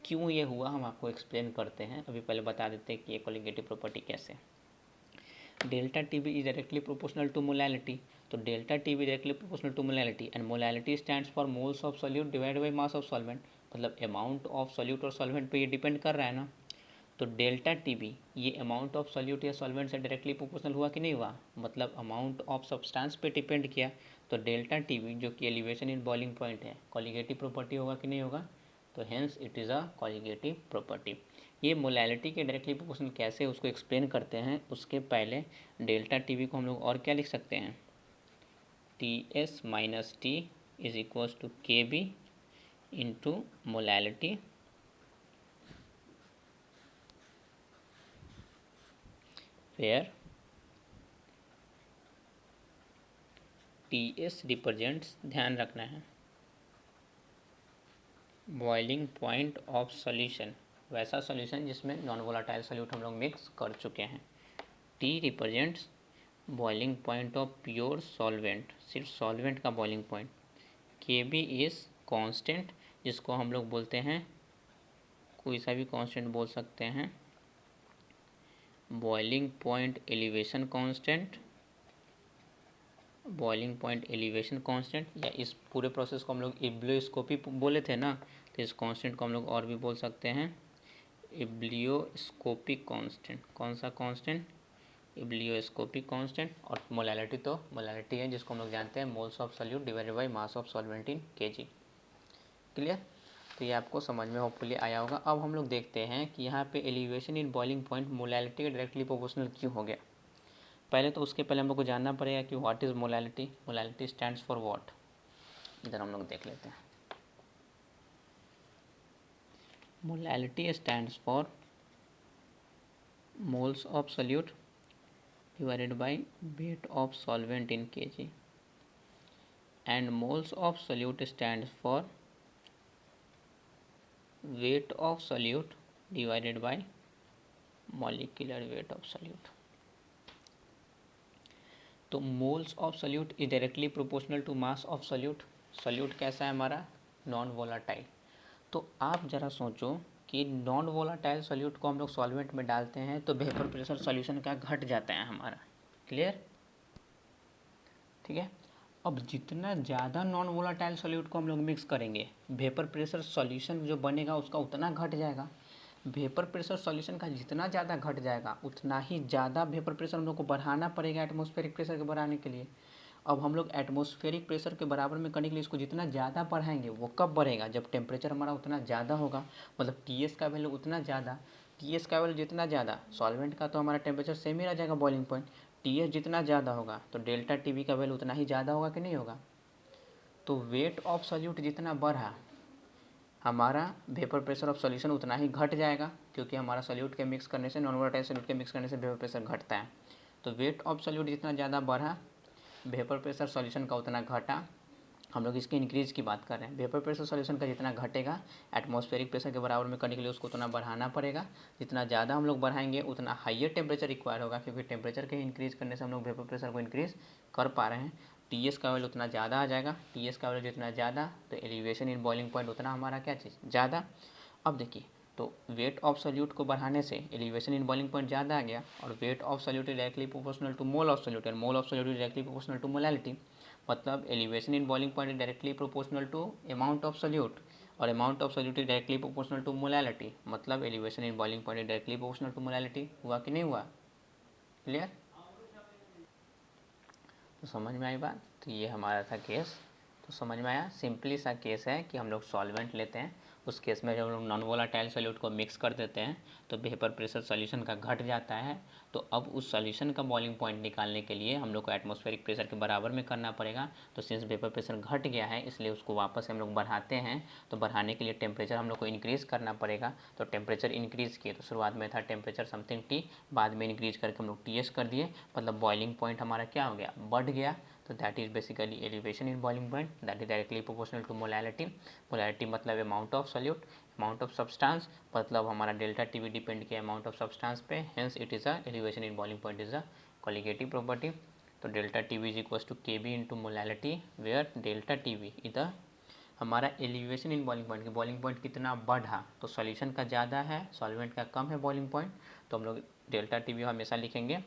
क्यों ये हुआ हम आपको एक्सप्लेन करते हैं, अभी पहले बता देते हैं कि ये कोलिगेटिव प्रॉपर्टी कैसे। Delta T B is directly proportional to molality, तो delta T B directly proportional to molality, and molality stands for moles of solute divide by mass of solvent, मतलब अमाउंट ऑफ सॉल्यूट और solvent पे ये depend कर रहा है ना। तो डेल्टा टी बी ये अमाउंट ऑफ सॉल्यूट या सॉल्वेंट से डायरेक्टली प्रोपोर्शनल हुआ कि नहीं हुआ, मतलब अमाउंट ऑफ सब्सटेंस पे डिपेंड किया। तो डेल्टा टी बी जो कि एलिवेशन इन बॉइलिंग पॉइंट है, कॉलिगेटिव प्रॉपर्टी होगा कि नहीं होगा, तो hence it is a colligative property. ये मोलैलिटी के डायरेक्टली प्रोपोर्शनल कैसे उसको एक्सप्लेन करते हैं, उसके पहले डेल्टा टी बी को हम लोग और क्या लिख सकते हैं, T S minus T is equals to K B into molality where T S represents, ध्यान रखना है, बॉइलिंग पॉइंट ऑफ सॉल्यूशन, वैसा सॉल्यूशन जिसमें नॉन वोलाटाइल सॉल्यूट हम लोग मिक्स कर चुके हैं। T represents boiling point of pure solvent, सिर्फ सॉल्वेंट का boiling point. K B is constant, जिसको हम लोग बोलते हैं, कोई सा भी कांस्टेंट बोल सकते हैं, boiling point elevation constant, boiling point elevation constant, या इस पूरे प्रोसेस को हम लोग इब्लियोस्कोपी बोले थे ना, तो इस कांस्टेंट को हम लोग और भी बोल सकते हैं इब्लियोस्कोपिक कांस्टेंट। कौन सा कांस्टेंट, इब्लियोस्कोपिक कांस्टेंट। और मोलैलिटी, तो मोलैलिटी है जिसको हम लोग जानते हैं moles of solute divided by mass of solvent in KG. Clear. तो ये आपको समझ में होपफुली आया होगा। अब हम लोग देखते हैं कि यहाँ पे elevation in boiling point molality के डायरेक्टली प्रोपोर्शनल क्यों हो गया। पहले तो उसके पहले हम लोग को जानना पड़ेगा कि what is molality. Molality stands for what, इधर हम लोग देख लेते हैं। Molality stands for moles of solute divided by weight of solvent in kg, and moles of solute stands for weight of solute divided by molecular weight of solute। तो moles of solute is directly proportional to mass of solute. Solute कैसा है हमारा, non volatile. तो आप ज़रा सोचो कि non volatile solute को हम लोग सॉल्वेंट में डालते हैं तो वेपर प्रेशर सॉल्यूशन का घट जाता है हमारा। क्लियर, ठीक है। अब जितना ज़्यादा नॉन वोलाटाइल सॉल्यूट को हम लोग मिक्स करेंगे, वेपर प्रेशर सॉल्यूशन जो बनेगा उसका उतना घट जाएगा। वेपर प्रेशर सॉल्यूशन का जितना ज़्यादा घट जाएगा उतना ही ज़्यादा वेपर प्रेशर हम लोग को बढ़ाना पड़ेगा एटमॉस्फेरिक प्रेशर के बढ़ाने के लिए। अब हम लोग एटमॉस्फेरिक प्रेशर के बराबर में करने के लिए इसको जितना ज़्यादा बढ़ाएंगे वो कब बढ़ेगा, जब टेम्परेचर हमारा उतना ज़्यादा होगा, मतलब टी का वैल्यू उतना ज़्यादा, टी का वैल्यू जितना ज़्यादा, सॉल्वेंट का तो हमारा टेम्परेचर सेम ही रह जाएगा बॉइलिंग पॉइंट, टी जितना ज़्यादा होगा तो डेल्टा टी का वैल्यू उतना ही ज़्यादा होगा कि नहीं होगा। तो वेट ऑफ सॉल्यूट जितना बढ़ा हमारा वेपर प्रेशर ऑफ सॉल्यूशन उतना ही घट जाएगा, क्योंकि हमारा सॉल्यूट के मिक्स करने से, नॉन वोलेटाइल सॉल्यूट के मिक्स करने से वेपर प्रेशर घटता है। तो वेट ऑफ सॉल्यूट जितना ज़्यादा बढ़ा वेपर प्रेशर सॉल्यूशन का उतना घटा। हम लोग इसके इंक्रीज़ की बात कर रहे हैं। वेपर प्रेशर सॉल्यूशन का जितना घटेगा एटमॉस्फेरिक प्रेशर के बराबर में करने के लिए उसको उतना बढ़ाना पड़ेगा। जितना ज़्यादा हम लोग बढ़ाएंगे उतना हाइयर टेम्परेचर रिक्वायर होगा, क्योंकि टेम्परेचर के इंक्रीज़ करने से हम लोग वेपर प्रेशर को इंक्रीज़ कर पा रहे हैं। टी का वैल्यू उतना ज़्यादा आ जाएगा, टी का वैल्यू जितना ज़्यादा तो एलिवेशन इन बॉइलिंग पॉइंट उतना हमारा क्या चीज़ ज़्यादा। अब देखिए, तो वेट ऑफ सॉल्यूट को बढ़ाने से एलिवेशन इन बॉइलिंग पॉइंट ज़्यादा आ गया, और weight of solute directly proportional to mole of solute, और mole of solute directly proportional to molality. मतलब elevation in boiling point directly proportional to amount of solute, और amount of solute directly proportional to molality. मतलब elevation in boiling point directly proportional to molality. हुआ कि नहीं हुआ? Clear? तो समझ में आई बात? तो ये हमारा था केस। तो समझ में आया? सिंपली सा केस है कि हम लोग सॉल्वेंट लेते हैं, उस केस में जब हम लोग नॉन वोलाटाइल सॉल्यूट को मिक्स कर देते हैं तो वेपर प्रेशर सॉल्यूशन का घट जाता है। तो अब उस सॉल्यूशन का बॉइलिंग पॉइंट निकालने के लिए हम लोग को एटमॉस्फेरिक प्रेशर के बराबर में करना पड़ेगा। तो सिंस वेपर प्रेशर घट गया है इसलिए उसको वापस हम लोग बढ़ाते हैं। तो बढ़ाने के लिए टेम्परेचर हम लोग को इंक्रीज़ करना पड़ेगा। तो टेम्परेचर इंक्रीज़ किए, तो शुरुआत में था टेम्परेचर समथिंग टी, बाद में इंक्रीज़ करके हम लोग टी कर दिए, मतलब बॉइलिंग पॉइंट हमारा क्या हो गया, बढ़ गया। तो that is basically elevation in boiling point, that is directly proportional to molality. Molality मतलब amount of solute, amount of substance, मतलब हमारा डेल्टा टी डिपेंड किया अमाउंट ऑफ सब्सटेंस पे, hence it is a elevation in boiling point is a colligative property. तो delta T B is equals to K B into molality, where delta T B is the हमारा elevation in boiling point, की boiling point कितना बढ़ा, तो solution का ज़्यादा है, solvent का कम है बॉइलिंग पॉइंट, तो हम लोग डेल्टा टी वी हमेशा लिखेंगे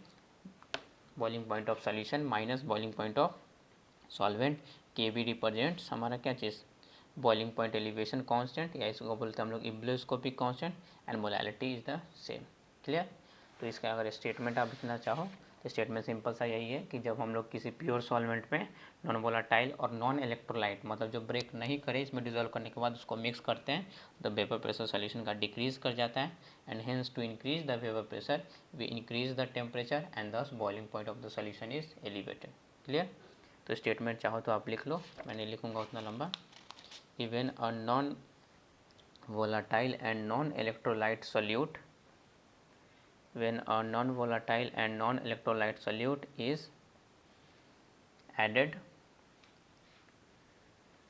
boiling point of solution minus boiling point of solvent. K B represents हमारा क्या चीज़, बॉइलिंग पॉइंट एलिवेशन कांस्टेंट, या इसको बोलते हैं हम लोग ebullioscopic constant, and molality is the same. Clear? तो इसका अगर स्टेटमेंट आप लिखना चाहो तो स्टेटमेंट सिंपल सा यही है कि जब हम लोग किसी प्योर सॉल्वेंट में नॉन वोलाटाइल और नॉन इलेक्ट्रोलाइट, मतलब जो ब्रेक नहीं करे इसमें डिजोल्व करने के बाद उसको मिक्स करते हैं, तो वेपर प्रेशर सॉल्यूशन का डिक्रीज कर जाता है, and hence to increase the vapour pressure we increase the temperature and thus boiling point of the solution is elevated. Clear? तो स्टेटमेंट चाहो तो आप लिख लो, मैं नहीं लिखूँगा उतना लंबा। Even a non volatile and non-electrolyte solute, when a non-volatile and non-electrolyte solute is added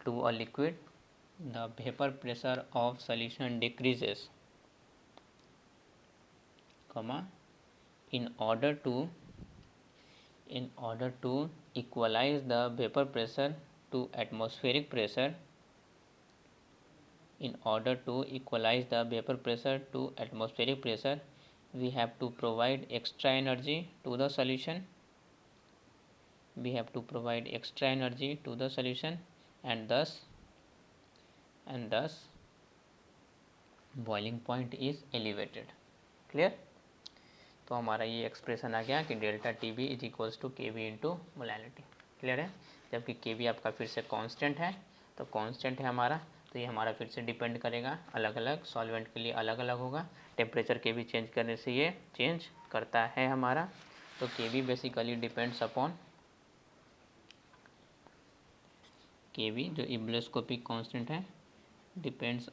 to a liquid, the vapor pressure of solution decreases, comma, in order to equalize the vapor pressure to atmospheric pressure, in order to equalize the vapor pressure to atmospheric pressure, we have to provide extra energy to the solution, we have to provide extra energy to the solution, and thus boiling point is elevated. Clear? तो हमारा ये expression आ गया कि delta T B is equals to K B into molality. Clear है? जबकि के B आपका फिर से कांस्टेंट है, तो कांस्टेंट है हमारा, तो ये हमारा फिर से डिपेंड करेगा, अलग अलग सॉल्वेंट के लिए अलग अलग होगा, टेम्परेचर के बी चेंज करने से ये चेंज करता है हमारा। तो के बी बेसिकली डिपेंड्स अपॉन के बी जो इब्लोस्कोपिक कांस्टेंट है, depends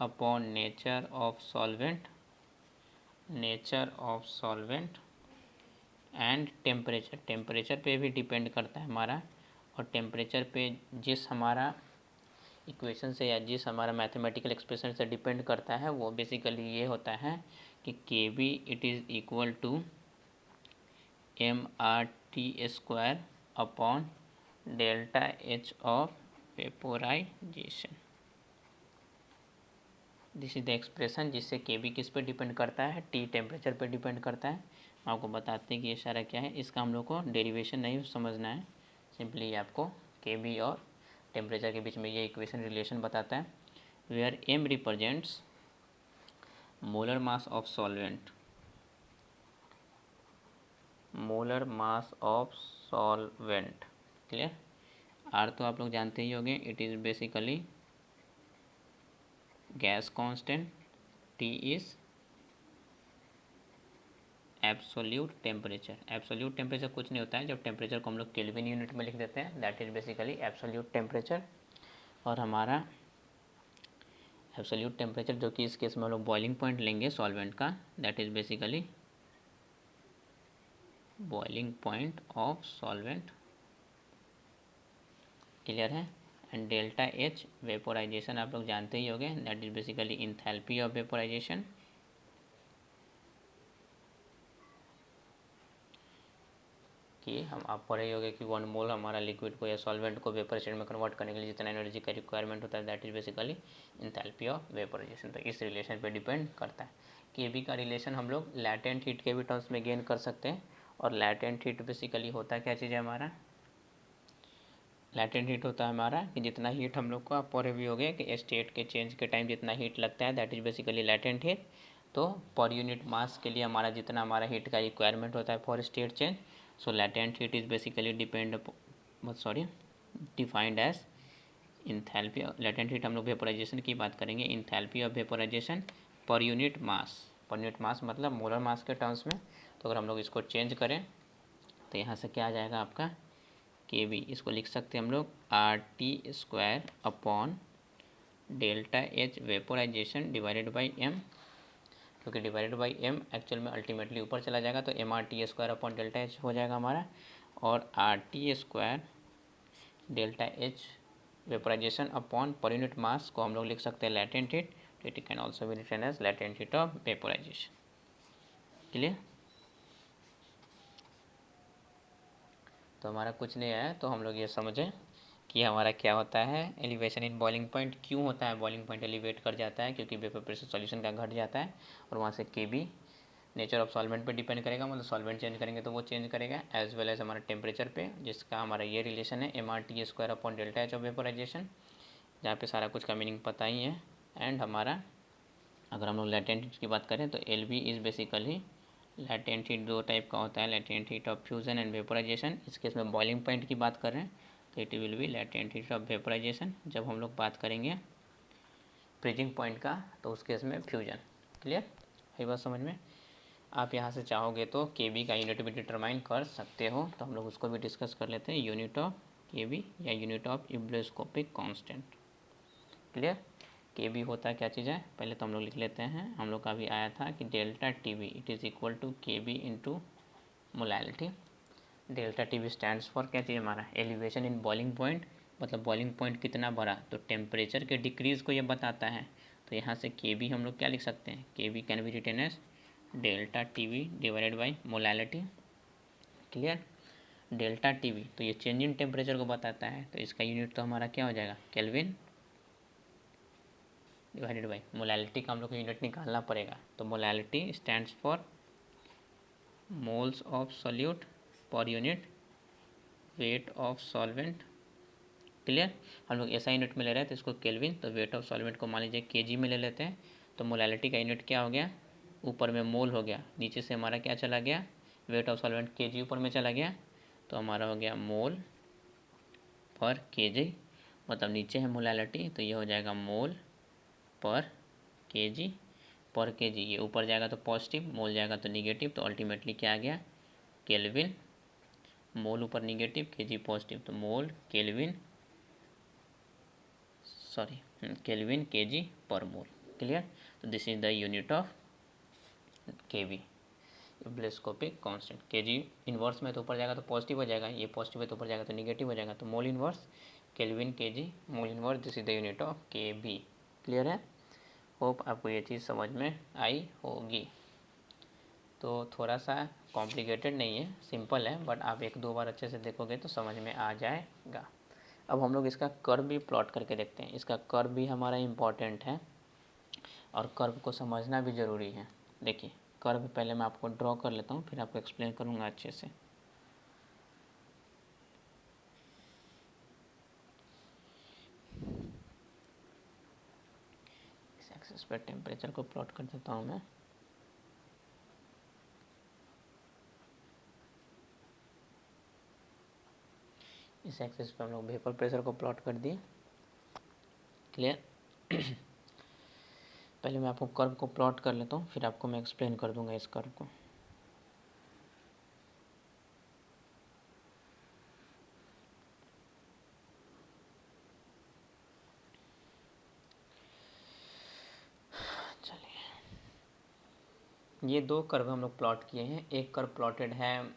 upon nature of solvent and temperature पे भी डिपेंड करता है हमारा, और टेम्परेचर पे जिस हमारा इक्वेशन से या जिस हमारा मैथमेटिकल एक्सप्रेशन से डिपेंड करता है वो बेसिकली ये होता है कि K B it is equal to M R T square upon delta H of vaporisation. This is the expression जिससे के बी किस पे डिपेंड करता है, टी टेम्परेचर पे डिपेंड करता है। आपको बताते हैं कि ये सारा क्या है, इसका हम लोग को डेरिवेशन नहीं समझना है, सिंपली आपको के बी और टेम्परेचर के बीच में ये इक्वेशन रिलेशन बताता है। Where M represents molar mass of solvent, molar mass of solvent. Clear. R तो आप लोग जानते ही होंगे, it is basically gas constant, T is absolute temperature. Absolute temperature कुछ नहीं होता है, जब टेम्परेचर को हम लोग केल्विन यूनिट में लिख देते हैं, that is basically absolute temperature. और हमारा एब्सोल्यूट टेम्परेचर जो कि इस केस में हम लोग बॉइलिंग पॉइंट लेंगे सॉल्वेंट का, that is basically boiling point of solvent. Clear है। एंड डेल्टा एच वेपोराइजेशन आप लोग जानते ही होंगे, that is basically enthalpy of vaporisation. कि हम आप पढ़े ही होंगे कि 1 मोल हमारा लिक्विड को या सॉल्वेंट को वेपर स्टेट में कन्वर्ट करने के लिए जितना एनर्जी का रिक्वायरमेंट होता है, that is basically enthalpy of vaporisation. तो इस रिलेशन पे डिपेंड करता है। केबी का रिलेशन हम लोग लैटेंट हीट के भी टर्म्स में गेन कर सकते हैं। और लैटेंट हीट बेसिकली होता क्या चीज़ है हमारा, लैटेंट हीट होता है हमारा कि जितना हीट हम लोग को, आप पढ़े भी हो गए कि स्टेट के चेंज के टाइम जितना हीट लगता है, that is basically latent heat. तो पर यूनिट मास के लिए हमारा जितना हमारा हीट का रिक्वायरमेंट होता है for state change, so latent heat is basically defined as enthalpy. Latent heat हम लोग वेपोराइजेशन की बात करेंगे, enthalpy of vaporisation per unit mass. Per unit मास मतलब मोलर मास के टर्म्स में। तो अगर हम लोग इसको चेंज करें तो यहाँ से क्या आ जाएगा आपका के बी, इसको लिख सकते हैं हम लोग R T square upon delta H vaporisation divided by M, क्योंकि डिवाइडेड बाई एम एक्चुअल में अल्टीमेटली ऊपर चला जाएगा, तो M R T square upon delta H हो जाएगा हमारा। और R T square delta H vaporisation upon per unit mass को हम लोग लिख सकते हैं latent heat, it can also be written as latent heat of vaporisation. Clear. तो हमारा कुछ नहीं आया, तो हम लोग ये समझें कि हमारा क्या होता है एलिवेशन इन बॉइलिंग पॉइंट। क्यों होता है बॉइलिंग पॉइंट एलिवेट कर जाता है, क्योंकि वेपर प्रेशर सॉल्यूशन का घट जाता है। और वहाँ से K B nature of solvent पे डिपेंड करेगा, मतलब सॉल्वेंट चेंज करेंगे तो वो चेंज करेगा, एज वेल एज हमारा टेम्परेचर पे, जिसका हमारा ये रिलेशन है M R T square upon delta H of vaporisation, जहाँ पे सारा कुछ का मीनिंग पता ही है। एंड हमारा अगर हम लोग लैटेंट हीट की बात करें तो L B is basically latent heat दो टाइप का होता है, latent heat of fusion and vaporisation. इस केस में बॉइलिंग पॉइंट की बात कर रहे हैं तो it will be latent heat of vaporisation. जब हम लोग बात करेंगे फ्रीजिंग पॉइंट का तो उस केस में फ्यूजन। क्लियर है बात समझ में। आप यहाँ से चाहोगे तो के बी का यूनिट भी डिटरमाइन कर सकते हो, तो हम लोग उसको भी डिस्कस कर लेते हैं, यूनिट ऑफ के बी या यूनिट ऑफ इब्लोस्कोपिक कांस्टेंट। क्लियर। के बी होता है क्या चीज़ है, पहले तो हम लोग लिख लेते हैं। हम लोग का भी आया था कि delta T B it is equal to K B into molality. Delta T B stands for क्या चीज़ हमारा एलिवेशन इन बॉइलिंग पॉइंट, मतलब बॉइलिंग पॉइंट कितना बढ़ा तो टेम्परेचर के डिक्रीज़ को ये बताता है। तो यहाँ से के बी हम लोग क्या लिख सकते हैं, K B can be written as delta T B divided by molality. Clear. Delta T B तो ये चेंज इन टेम्परेचर को बताता है, तो इसका यूनिट तो हमारा क्या हो जाएगा केल्विन डिवाइडेड बाई मोलैलिटी का हम लोग को यूनिट निकालना पड़ेगा। तो molality stands for moles of solute per unit weight of solvent. Clear. हम लोग ऐसा यूनिट में ले रहे हैं तो इसको केल्विन, तो वेट ऑफ सॉल्वेंट को मान लीजिए केजी में ले लेते हैं। तो मोलैलिटी का यूनिट क्या हो गया, ऊपर में मोल हो गया, नीचे से हमारा क्या चला गया वेट ऑफ सॉल्वेंट केजी ऊपर में चला गया, तो हमारा हो गया मोल पर केजी, मतलब नीचे है मोलैलिटी तो ये हो जाएगा मोल पर केजी। पर केजी ये ऊपर जाएगा तो पॉजिटिव, मोल जाएगा तो निगेटिव, तो अल्टीमेटली क्या आ गया केल्विन। मोल ऊपर निगेटिव केजी पॉजिटिव, तो मोल केल्विन केल्विन केजी पर मोल। क्लियर। तो this is the unit of KB ebullioscopic constant. Kg inverse में तो ऊपर जाएगा तो पॉजिटिव हो जाएगा, ये पॉजिटिव है तो ऊपर जाएगा तो निगेटिव हो जाएगा, तो mole inverse kelvin kg mole inverse, this is the unit of K B. Clear है। होप आपको ये चीज़ समझ में आई होगी। तो थोड़ा सा कॉम्प्लिकेटेड नहीं है, सिंपल है, बट आप एक दो बार अच्छे से देखोगे तो समझ में आ जाएगा। अब हम लोग इसका कर्व भी प्लॉट करके देखते हैं, इसका कर्व भी हमारा इम्पॉर्टेंट है और कर्व को समझना भी ज़रूरी है। देखिए कर्व पहले मैं आपको ड्रॉ कर लेता हूँ, फिर आपको एक्सप्लेन करूँगा अच्छे से। इस एक्सिस पर टेम्परेचर को प्लॉट कर देता हूँ मैं। इस एक्सिस पे हम लोग वेपर प्रेशर को प्लॉट कर दिए। क्लियर? पहले मैं आपको कर्व को प्लॉट कर लेता हूँ, फिर आपको मैं एक्सप्लेन कर दूंगा इस कर्व को। ये दो कर्व हम लोग प्लॉट किए हैं। एक कर्व प्लॉटेड है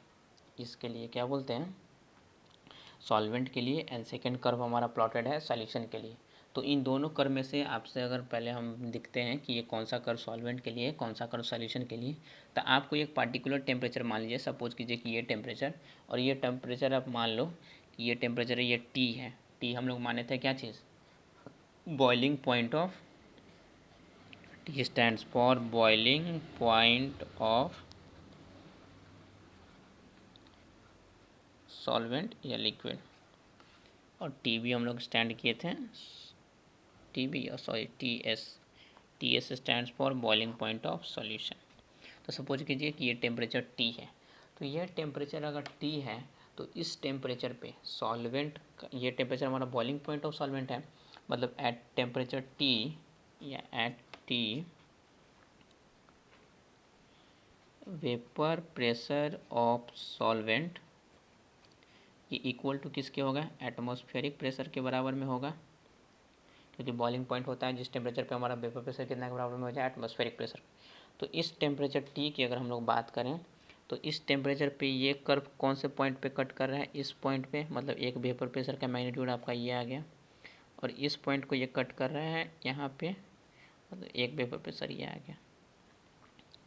इसके लिए क्या बोलते हैं, सॉल्वेंट के लिए, एंड सेकेंड कर्व हमारा प्लॉटेड है सॉल्यूशन के लिए। तो इन दोनों कर्व में से आपसे अगर पहले हम दिखते हैं कि ये कौन सा कर्व सॉल्वेंट के लिए, कौन सा कर्व सॉल्यूशन के लिए, तो आपको एक पार्टिकुलर टेम्परेचर मान लीजिए, सपोज कीजिए कि ये टेम्परेचर, और ये टेम्परेचर आप मान लो कि ये टेम्परेचर है, ये टी है। टी हम लोग माने थे क्या चीज़, boiling point of, T stands for boiling point of solvent या लिक्विड, और टी भी हम लोग स्टैंड किए थे, टी बी और sorry T S stands for boiling point of solution. तो सपोज कीजिए कि ये टेम्परेचर टी है, तो यह टेम्परेचर अगर टी है तो इस टेम्परेचर पे सॉल्वेंट, ये टेम्परेचर हमारा बॉइलिंग पॉइंट ऑफ सॉल्वेंट है, मतलब एट टेम्परेचर टी या at T vapour pressure of solvent ये इक्वल टू किसके होगा, एटमॉस्फेरिक प्रेशर के बराबर में होगा, क्योंकि बॉइलिंग पॉइंट होता है जिस टेम्परेचर पे हमारा वेपर प्रेशर कितना के बराबर में हो जाए, एटमॉस्फेरिक प्रेशर। तो इस टेम्परेचर टी की अगर हम लोग बात करें तो इस टेम्परेचर पे ये कर्व कौन से पॉइंट पे कट कर रहा है, इस पॉइंट पे, मतलब एक वेपर प्रेशर का मैग्नीट्यूड आपका ये आ गया, और इस पॉइंट को ये कट कर रहा है यहाँ पे, मतलब एक वेपर प्रेशर ये आ गया।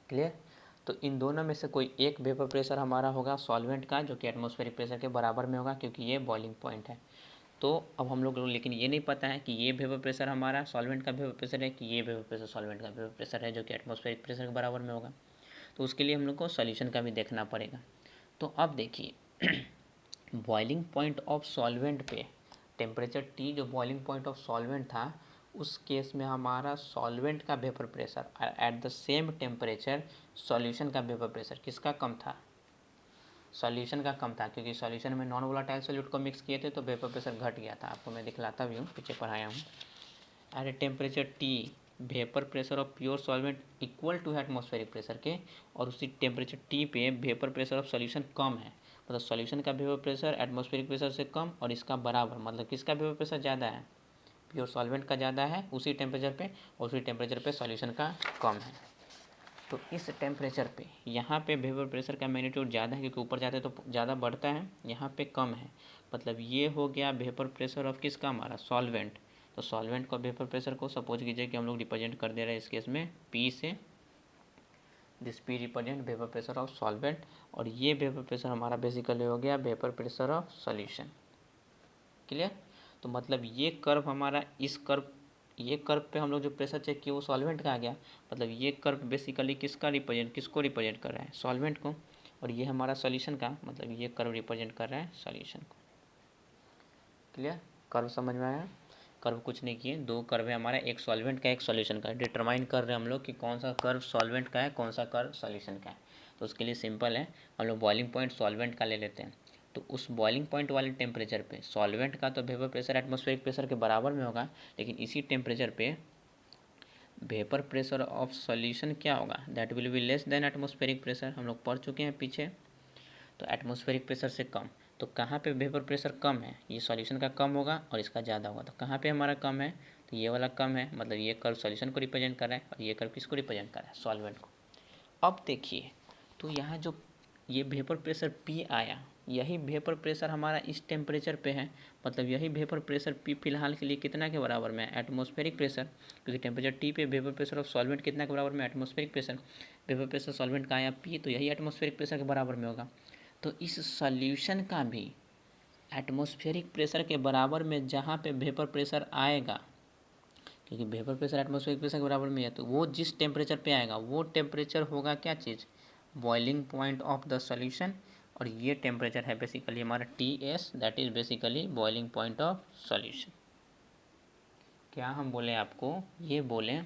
क्लियर? तो इन दोनों में से कोई एक वेपर प्रेशर हमारा होगा सॉल्वेंट का, जो कि एटमॉस्फेरिक प्रेशर के बराबर में होगा, क्योंकि ये बॉइलिंग पॉइंट है। तो अब हम लोग लेकिन ये नहीं पता है कि ये वेपर प्रेशर हमारा सॉल्वेंट का वेपर प्रेशर है कि ये वेपर प्रेशर सॉल्वेंट का वेपर प्रेशर है, जो कि एटमॉस्फेरिक प्रेशर के बराबर में होगा। तो उसके लिए हम लोग को सॉल्यूशन का भी देखना पड़ेगा। तो अब देखिए बॉइलिंग पॉइंट ऑफ सॉल्वेंट पे टेम्परेचर टी जो बॉइलिंग पॉइंट ऑफ सॉल्वेंट था, उस केस में हमारा सॉल्वेंट का vapour pressure at the same temperature solution का वेपर प्रेशर किसका कम था, सॉल्यूशन का कम था, क्योंकि सॉल्यूशन में नॉन वोलेटाइल सॉल्यूट को मिक्स किए थे तो वेपर प्रेशर घट गया था। आपको मैं दिखलाता भी हूँ, पीछे पढ़ाया हूँ। At a temperature T vapour pressure of pure solvent equal to atmospheric pressure के, और उसी टेम्परेचर टी पे वेपर प्रेशर ऑफ सॉल्यूशन कम है, मतलब सॉल्यूशन का वेपर प्रेशर एटमॉस्फेरिक प्रेशर से कम और इसका बराबर, मतलब किसका वेपर प्रेशर ज़्यादा है, प्योर सॉल्वेंट का ज़्यादा है उसी टेम्परेचर पे, और उसी टेम्परेचर पे सॉल्यूशन का कम है। तो इस टेम्परेचर पे यहाँ पे वेपर प्रेशर का मैग्नीट्यूड ज़्यादा है, क्योंकि ऊपर जाते तो ज़्यादा बढ़ता है, यहाँ पे कम है, मतलब ये हो गया वेपर प्रेशर ऑफ किसका, हमारा सॉल्वेंट। तो सॉल्वेंट का वेपर प्रेशर को सपोज कीजिए कि हम लोग रिप्रेजेंट कर दे रहे हैं इस केस में पी से, this P represent vapour pressure of solvent, और ये वेपर प्रेशर हमारा बेसिकली हो गया vapour pressure of solution. Clear? तो मतलब ये कर्व हमारा, इस कर्व, ये कर्व पे हम लोग जो प्रेशर चेक किया वो सॉल्वेंट का आ गया, मतलब ये कर्व बेसिकली किसको रिप्रेजेंट कर रहा है, सॉल्वेंट को, और ये हमारा सॉल्यूशन का, मतलब ये कर्व रिप्रेजेंट कर रहा है सॉल्यूशन को। क्लियर? कर्व समझ में आया? कर्व कुछ नहीं किए, दो कर्व है हमारा, एक सॉल्वेंट का एक सॉल्यूशन का, डिटरमाइन कर रहे हैं हम लोग कि कौन सा कर्व सॉल्वेंट का है, कौन सा कर्व सॉल्यूशन का है। तो उसके लिए सिंपल है, हम लोग बॉइलिंग पॉइंट सॉल्वेंट का ले लेते हैं। तो उस बॉइलिंग पॉइंट वाले टेम्परेचर पे सॉल्वेंट का तो वेपर प्रेशर एटमॉस्फेरिक प्रेशर के बराबर में होगा, लेकिन इसी टेम्परेचर पे वेपर प्रेशर ऑफ सॉल्यूशन क्या होगा, that will be less than atmospheric pressure, हम लोग पढ़ चुके हैं पीछे। तो एटमॉस्फेरिक प्रेशर से कम, तो कहाँ पे वेपर प्रेशर कम है, ये सॉल्यूशन का कम होगा और इसका ज़्यादा होगा, तो कहाँ पे हमारा कम है, तो ये वाला कम है, मतलब ये कर्व सॉल्यूशन को रिप्रेजेंट कर रहा है और ये कर्व किसको रिप्रेजेंट कर रहा है, सॉल्वेंट को। अब देखिए, तो यहाँ जो ये वेपर प्रेशर पी आया, यही वेपर प्रेशर हमारा इस टेम्परेचर पे है, मतलब यही वेपर प्रेशर पी फिलहाल के लिए कितना के बराबर में है, एटमॉस्फेरिक प्रेशर, क्योंकि टेम्परेचर टी पे वेपर प्रेशर ऑफ सॉल्वेंट कितना के बराबर में, atmospheric pressure, vapour pressure solvent का आया पी, तो यही एटमॉस्फेरिक प्रेशर के बराबर में होगा। तो इस सॉल्यूशन का भी एटमॉस्फेरिक प्रेशर के बराबर में जहाँ पे वेपर प्रेशर आएगा, क्योंकि वेपर प्रेशर एटमॉस्फेरिक प्रेशर के बराबर में है, तो वो जिस टेम्परेचर पे आएगा वो टेम्परेचर होगा क्या चीज़, boiling point of the solution, और ये टेम्परेचर है बेसिकली हमारा T S, that is basically boiling point of solution. क्या हम बोले आपको, ये बोले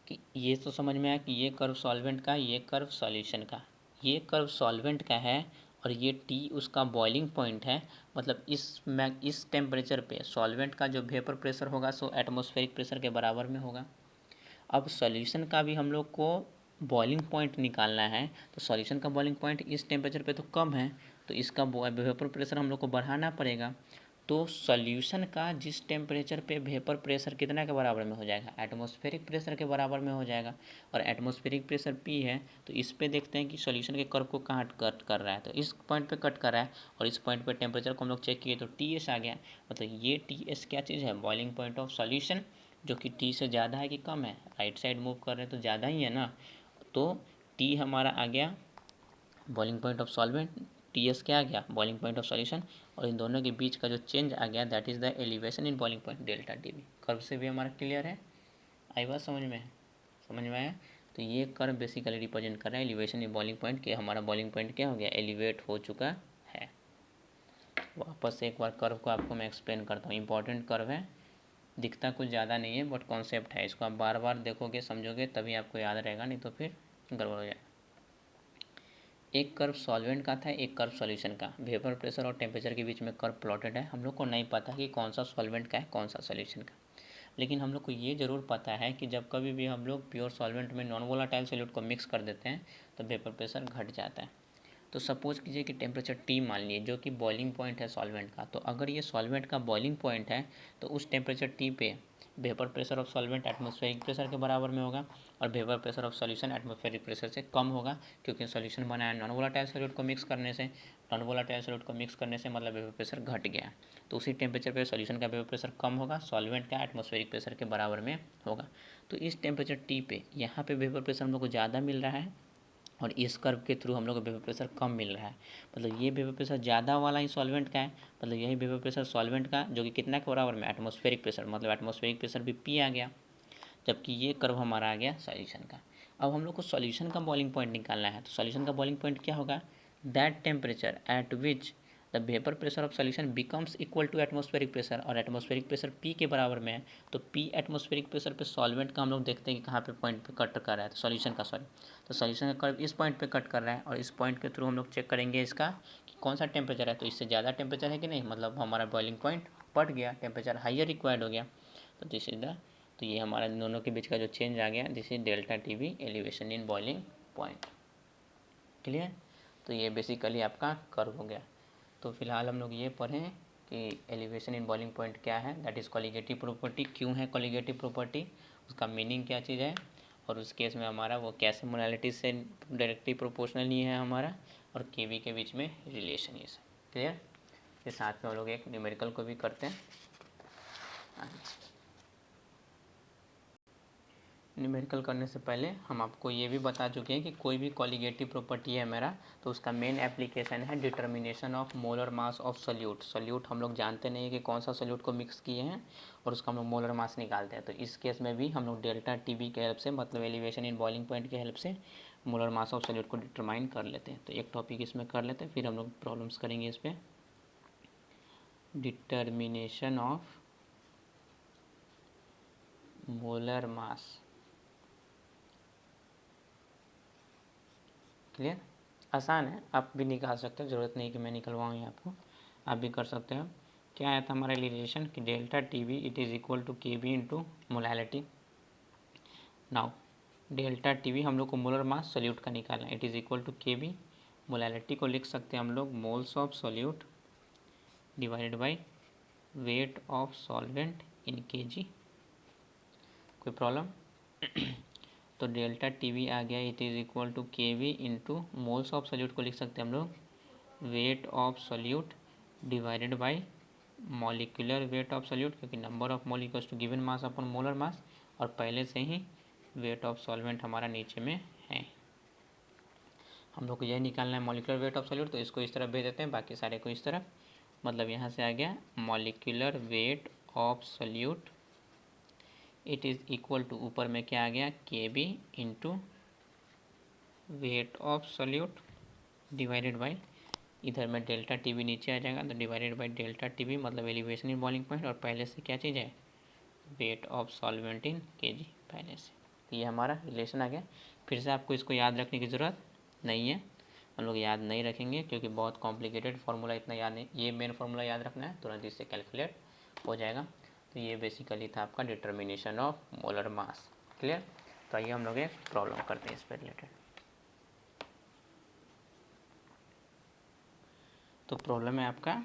कि ये तो समझ में आया कि ये कर्व सॉल्वेंट का, ये कर्व सॉल्यूशन का, ये कर्व सॉल्वेंट का है और ये T उसका बॉइलिंग पॉइंट है, मतलब इस टेम्परेचर पे सॉल्वेंट का जो वेपर प्रेशर होगा सो एटमॉस्फेरिक प्रेशर के बराबर में होगा। अब सॉल्यूशन का भी हम लोग को बॉइलिंग पॉइंट निकालना है, तो सॉल्यूशन का बॉइलिंग पॉइंट इस टेम्परेचर पे तो कम है, तो इसका वेपर प्रेशर हम लोग को बढ़ाना पड़ेगा। तो सॉल्यूशन का जिस टेम्परेचर पे वेपर प्रेशर कितना के बराबर में हो जाएगा, एटमॉस्फेरिक प्रेशर के बराबर में हो जाएगा, और एटमॉस्फेरिक प्रेशर P है। तो इस पे देखते हैं कि सॉल्यूशन के कर्व को कहाँ कट कर रहा है, तो इस पॉइंट पे कट कर रहा है, और इस पॉइंट पे टेम्परेचर को हम लोग चेक किए तो TS आ गया। मतलब ये TS क्या चीज़ है, बॉइलिंग पॉइंट ऑफ सॉल्यूशन, जो कि T से ज़्यादा है कि कम है, राइट साइड मूव कर रहे हैं तो ज़्यादा ही है ना, तो T हमारा आ गया boiling point of solvent, TS क्या आ गया, बॉइलिंग पॉइंट ऑफ सॉल्यूशन, और इन दोनों के बीच का जो चेंज आ गया that is the elevation in boiling point delta TB। Curve से भी हमारा क्लियर है, आई बात समझ में आया। तो ये कर्व बेसिकली रिप्रेजेंट कर रहा है एलिवेशन इन बॉइलिंग पॉइंट के, हमारा बॉइलिंग पॉइंट क्या हो गया, एलिवेट हो चुका है। वापस से एक बार कर्व को आपको मैं एक्सप्लेन करता हूँ, इंपॉर्टेंट कर्व है, दिखता कुछ ज़्यादा नहीं है बट कॉन्सेप्ट है, इसको आप बार बार देखोगे समझोगे तभी आपको याद रहेगा, नहीं तो फिर गड़बड़ हो जाएगा। एक कर्व सॉल्वेंट का था, एक कर्व सॉल्यूशन का, वेपर प्रेशर और टेम्परेचर के बीच में कर्व प्लॉटेड है। हम लोग को नहीं पता कि कौन सा सॉल्वेंट का है कौन सा सॉल्यूशन का, लेकिन हम लोग को ये ज़रूर पता है कि जब कभी भी हम लोग प्योर सॉल्वेंट में नॉन वोलेटाइल सॉल्यूट को मिक्स कर देते हैं तो वेपर प्रेशर घट जाता है। तो सपोज कीजिए कि टेम्परेचर T मान लीजिए जो कि बॉइलिंग पॉइंट है सॉल्वेंट का, तो अगर ये सॉल्वेंट का बॉइलिंग पॉइंट है तो उस टेम्परेचर T पे vapour pressure of solvent atmospheric pressure के बराबर में होगा, और vapour pressure of solution atmospheric pressure से कम होगा, क्योंकि सॉल्यूशन बना है नॉन वोलेटाइल सॉल्यूट को मिक्स करने से, नॉन वोलेटाइल सॉल्यूट को मिक्स करने से मतलब वेपर प्रेशर घट गया, तो उसी टेम्परेचर पे सॉल्यूशन का वेपर प्रेशर कम होगा, सॉल्वेंट का एटमॉस्फेरिक प्रेशर के बराबर में होगा। तो इस टेम्परेचर T पे यहाँ पे वेपर प्रेशर हम लोग को ज़्यादा मिल रहा है, और इस कर्व के थ्रू हम लोग को वेपर प्रेशर कम मिल रहा है, मतलब ये वेपर प्रेशर ज़्यादा वाला ही सॉल्वेंट का है, मतलब यही वेपर प्रेशर सॉल्वेंट का जो कि कितना के बराबर में, एटमॉस्फेरिक प्रेशर, मतलब एटमॉस्फेरिक प्रेशर भी P आ गया, जबकि ये कर्व हमारा आ गया सॉल्यूशन का। अब हम लोग को सॉल्यूशन का बॉइलिंग पॉइंट निकालना है, तो सॉल्यूशन का बॉइलिंग पॉइंट क्या होगा, that temperature at which the vapour pressure of solution becomes equal to atmospheric pressure, और एटमॉस्फेरिक प्रेशर P के बराबर में है, तो P एटमॉस्फेरिक प्रेशर पे सॉल्वेंट का हम लोग देखते हैं कि कहाँ पे पॉइंट पे कट कर रहा है, तो सॉल्यूशन का तो सॉल्यूशन का कर्व इस पॉइंट पे कट कर रहा है, और इस पॉइंट के थ्रू हम लोग चेक करेंगे इसका कि कौन सा टेम्परेचर है, तो इससे ज़्यादा टेम्परेचर है कि नहीं, मतलब हमारा बॉइलिंग पॉइंट बढ़ गया, टेम्परेचर हाइयर रिक्वायर्ड हो गया, तो दिस इज द, तो ये हमारा दोनों के बीच का जो चेंज आ गया this is delta TB elevation in boiling point. Clear, तो ये बेसिकली आपका कर्व हो गया। तो फिलहाल हम लोग ये पढ़ें कि एलिवेशन इन बॉइलिंग पॉइंट क्या है, दैट इज़ कॉलिगेटिव प्रॉपर्टी, क्यों है कॉलिगेटिव प्रॉपर्टी, उसका मीनिंग क्या चीज़ है, और उस केस में हमारा वो कैसे मोलालिटी से डायरेक्टली प्रोपोर्शनल ही है हमारा, और केवी के बीच में रिलेशन ये सब क्लियर। फिर साथ में हम लोग एक न्यूमेरिकल को भी करते हैं। न्यूमेरिकल करने से पहले हम आपको ये भी बता चुके हैं कि कोई भी कॉलिगेटिव प्रॉपर्टी है मेरा, तो उसका मेन एप्लीकेशन है determination of molar mass of solute. Solute हम लोग जानते नहीं है कि कौन सा सॉल्यूट को मिक्स किए हैं, और उसका हम लोग मोलर मास निकालते हैं। तो इस केस में भी हम लोग डेल्टा TB के हेल्प से, मतलब एलिवेशन इन बॉइलिंग पॉइंट के हेल्प से मोलर मास ऑफ सॉल्यूट को डिटरमाइन कर लेते हैं। तो एक टॉपिक इसमें कर लेते हैं, फिर हम लोग प्रॉब्लम्स करेंगे इस पर। Determination of molar mass, clear, आसान है, आप भी निकाल सकते हो, ज़रूरत नहीं कि मैं निकलवाऊँ आपको, आप भी कर सकते हो। क्या आया था हमारा रिलेशन कि delta TB it is equal to KB into molality. Now delta TB हम लोग को मोलर मास सोल्यूट का निकालना है, it is equal to KB, molality को लिख सकते हैं हम लोग moles of solute divided by weight of solvent in kg। कोई प्रॉब्लम? तो डेल्टा TB आ गया, it is equal to KB into moles of solute को लिख सकते हैं हम लोग weight of solute divided by molecular weight of solute, क्योंकि number of molecules to given mass upon molar mass, और पहले से ही वेट ऑफ सॉल्वेंट हमारा नीचे में है। हम लोग को यही निकालना है मॉलिक्यूलर वेट ऑफ सोल्यूट, तो इसको इस तरफ भेज देते हैं, बाकी सारे को इस तरफ, मतलब यहाँ से आ गया molecular weight of solute it is equal to, ऊपर में क्या आ गया KB into weight of solute divided by, इधर में डेल्टा TB नीचे आ जाएगा, तो डिवाइडेड बाई डेल्टा TB मतलब एलिवेशन इन बॉइलिंग पॉइंट, और पहले से क्या चीज़ है weight of solvent in kg पहले से। तो ये हमारा रिलेशन आ गया। फिर से आपको इसको याद रखने की ज़रूरत नहीं है, हम लोग याद नहीं रखेंगे क्योंकि बहुत कॉम्प्लिकेटेड फार्मूला इतना याद नहीं, ये मेन फार्मूला याद रखना है, तुरंत इससे कैलकुलेट हो जाएगा। तो ये बेसिकली था आपका determination of molar mass. Clear. तो आइए हम लोग एक प्रॉब्लम करते हैं इस पर रिलेटेड। तो प्रॉब्लम है आपका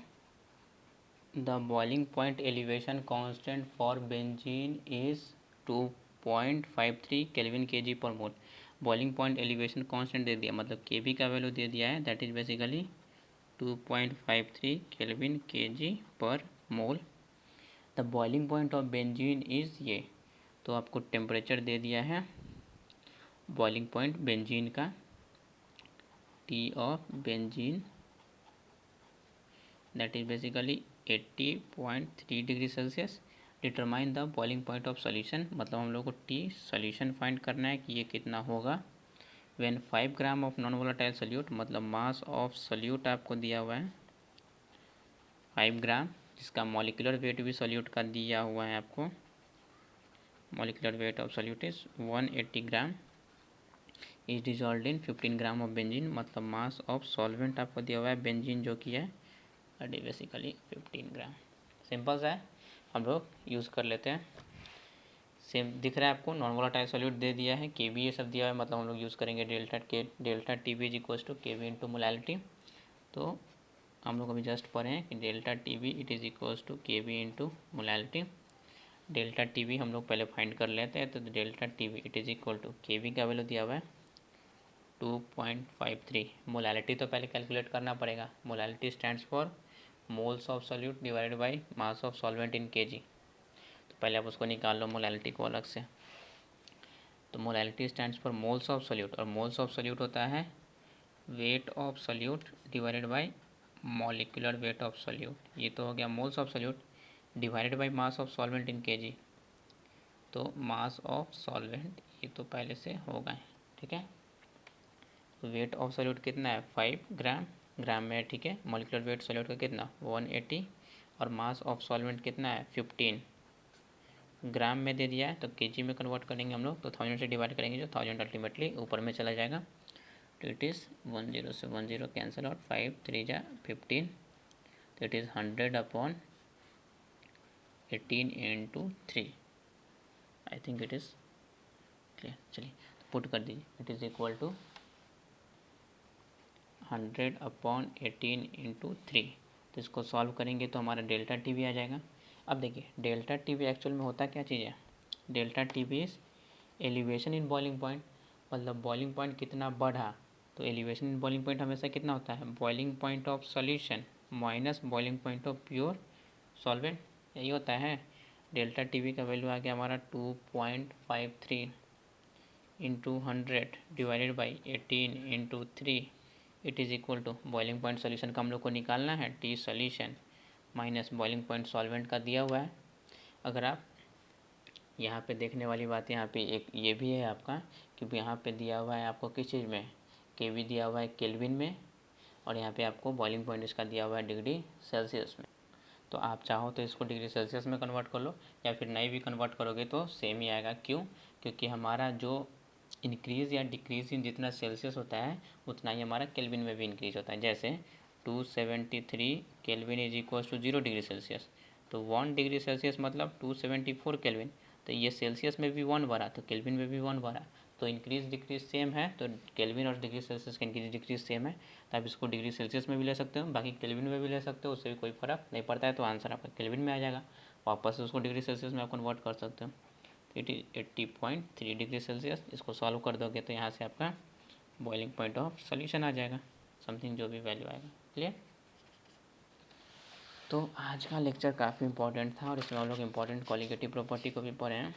the boiling point elevation constant for benzene is 2.53 kelvin kg पर mole. Boiling point elevation constant दे दिया, मतलब केबी का वैल्यू दे दिया है, that is basically 2.53 kelvin kg पर mole. The boiling point of benzene is ये, तो आपको टेम्परेचर दे दिया है बॉइलिंग पॉइंट बेंजीन का, T of benzene that is basically 80.3 degree Celsius. Determine the boiling point of solution, मतलब हम लोग को टी सॉल्यूशन फाइंड करना है कि ये कितना होगा। When 5 gram of non volatile solute, मतलब मास ऑफ सोल्यूट आपको दिया हुआ है 5 ग्राम, जिसका मॉलिक्यूलर वेट भी सोल्यूट का दिया हुआ है आपको, molecular weight of solute is 180 gram, is dissolved in 15 gram of benzene, मतलब मास ऑफ सॉल्वेंट आपको दिया हुआ है बेंजीन जो कि है बेसिकली 15 ग्राम। सिंपल सा है, हम लोग यूज़ कर लेते हैं। सेम दिख रहा है आपको, नॉन वोलेटाइल सॉल्यूट दे दिया है, के बी ये सब दिया है, मतलब हम लोग यूज़ करेंगे delta T B is equals to K B into molality. तो हम लोग अभी जस्ट पढ़े हैं कि delta T B it is equals to K B into molality. Delta T B हम लोग पहले फाइंड कर लेते हैं, तो delta T B it is equal to K B का वैल्यू दिया हुआ है 2.53। मोलैलिटी तो पहले कैलकुलेट करना पड़ेगा, molality stands for moles of solute divided by mass of solvent in KG. तो पहले आप उसको निकाल लो मोलैलिटी को अलग से। तो molality stands for moles of solute, और मोल्स ऑफ सॉल्यूट होता है weight of solute divided by molecular weight of solute. ये तो हो गया moles of solute divided by mass of solvent in KG. तो मास ऑफ सॉल्वेंट ये तो पहले से होगा, ठीक है। तो वेट ऑफ सॉल्यूट कितना है 5 ग्राम, ग्राम में, ठीक है। मॉलिक्यूलर वेट सॉल्यूट का कितना 180, और मास ऑफ सॉल्वेंट कितना है 15 ग्राम में दे दिया है। तो केजी में कन्वर्ट करेंगे हम लोग, तो 1000 से डिवाइड करेंगे, जो 1000 अल्टीमेटली ऊपर में चला जाएगा। तो इट इज़ 10 से 10 कैंसिल आउट, 5 3 जा 15, तो it is 100 upon 18 into 3। I think it is clear. चलिए पुट कर दीजिए, it is equal to 100 upon 18 into 3। तो इसको सॉल्व करेंगे तो हमारा डेल्टा टी भी आ जाएगा। अब देखिए डेल्टा टी भी एक्चुअल में होता क्या चीज़ है, डेल्टा टी भी is elevation in boiling point, मतलब बॉइलिंग पॉइंट कितना बढ़ा। तो एलिवेशन इन बॉइलिंग पॉइंट हमेशा कितना होता है, boiling point of solution minus boiling point of pure solvent, यही होता है। डेल्टा टी वी का वैल्यू आ गया हमारा 2.53 into 100 divided by 18 into 3, it is equal to boiling point solution का हम लोग को निकालना है, T solution minus boiling point solvent का दिया हुआ है। अगर आप यहाँ पे देखने वाली बात यहाँ पे एक ये भी है आपका, क्योंकि यहाँ पे दिया हुआ है आपको किस चीज़ में, के वी दिया हुआ है केल्विन में, और यहाँ पे आपको बॉइलिंग पॉइंट इसका दिया हुआ है डिग्री सेल्सियस में। तो आप चाहो तो इसको डिग्री सेल्सियस में कन्वर्ट कर लो, या फिर नहीं भी कन्वर्ट करोगे तो सेम ही आएगा। क्यों, क्योंकि हमारा जो इंक्रीज़ या डिक्रीज़ इन जितना सेल्सियस होता है उतना ही हमारा केल्विन में भी इंक्रीज होता है। जैसे 273 kelvin is equal to 0 degree Celsius, तो 1 डिग्री सेल्सियस मतलब 274 केल्विन। तो ये सेल्सियस में भी 1 बढ़ा तो केल्विन में भी 1 बढ़ा, तो इंक्रीज डिक्रीज सेम है, तो केल्विन और डिग्री सेल्सियस का इंक्रीज डिक्रीज सेम है। तो आप इसको डिग्री सेल्सियस में भी ले सकते हो, बाकी केल्विन में भी ले सकते हो, उससे भी कोई फ़र्क नहीं पड़ता है। तो आंसर आपका केल्विन में आ जाएगा, वापस से उसको डिग्री सेल्सियस में आप कन्वर्ट कर सकते हो। 80.3 डिग्री सेल्सियस, इसको सॉल्व कर दोगे तो यहाँ से आपका बॉइलिंग पॉइंट ऑफ सॉल्यूशन आ जाएगा, समथिंग जो भी वैल्यू आएगा। क्लियर। तो आज का लेक्चर काफ़ी इंपॉर्टेंट था, और इसमें हम लोग इंपॉर्टेंट क्वालिटेटिव प्रॉपर्टी को भी पढ़े हैं।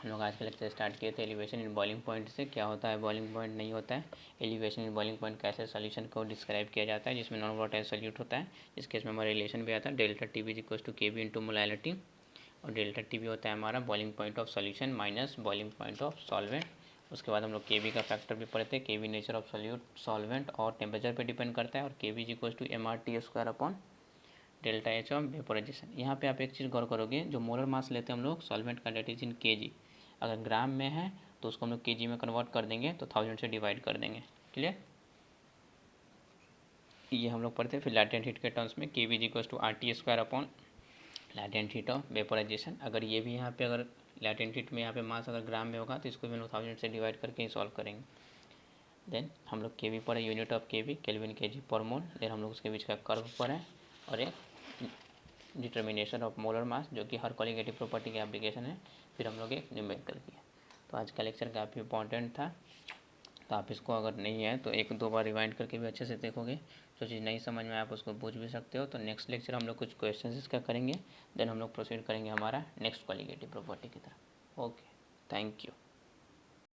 हम लोग आज का लेक्चर स्टार्ट किए थे एलिवेशन इन बॉइलिंग पॉइंट से, क्या होता है बॉइलिंग पॉइंट नहीं होता है, एलिवेशन इन बॉइलिंग पॉइंट कैसे सॉल्यूशन को डिस्क्राइब किया जाता है, जिसमें नॉन वोलेटाइल सॉल्यूट होता है। इस केस में हमारा रिलेशन भी आता है delta T B equal to K B into molality, और डेल्टा टी बी होता है हमारा boiling point of solution minus boiling point of solvent. उसके बाद हम लोग के बी का फैक्टर भी पढ़ते हैं, K B nature of solute solvent और टेम्परेचर पे डिपेंड करता है, और K B equal to M R T square upon delta H of vaporisation. यहाँ पे आप एक चीज़ गौर करोगे, जो मोलर मास लेते हैं हम लोग सॉल्वेंट का, डेट इज इन केजी। अगर ग्राम में है तो उसको हम लोग केजी में कन्वर्ट कर देंगे, तो 1000 से डिवाइड कर देंगे। क्लियर। ये हम लोग पढ़ते हैं। फिर लैटेंट हीट के टर्म्स में K V is equals to R T square upon latent heat of vaporisation. अगर ये भी यहाँ पे अगर लैटेंट हीट में यहाँ पे मास अगर ग्राम में होगा तो इसको भी हम लोग 1000 से डिवाइड करके ही सॉल्व करेंगे। देन हम लोग के वी पढ़े, यूनिट ऑफ के वी केल्विन के जी पर मोल। देन हम लोग उसके बीच का कर्व पढ़े और एक डिटर्मिनेशन ऑफ मोलर मास जो कि हर कॉलिगेटिव प्रॉपर्टी की एप्लीकेशन है। फिर हम लोग एक न्यूमेरिकल किया। तो आज का लेक्चर काफ़ी इंपॉर्टेंट था, तो आप इसको अगर नहीं है तो एक दो बार रिवाइंड करके भी अच्छे से देखोगे। जो चीज़ नहीं समझ में आप उसको पूछ भी सकते हो। तो नेक्स्ट लेक्चर हम लोग कुछ क्वेश्चन इसका करेंगे, देन हम लोग प्रोसीड करेंगे हमारा नेक्स्ट कॉलिगेटिव प्रॉपर्टी की तरफ। Okay, thank you.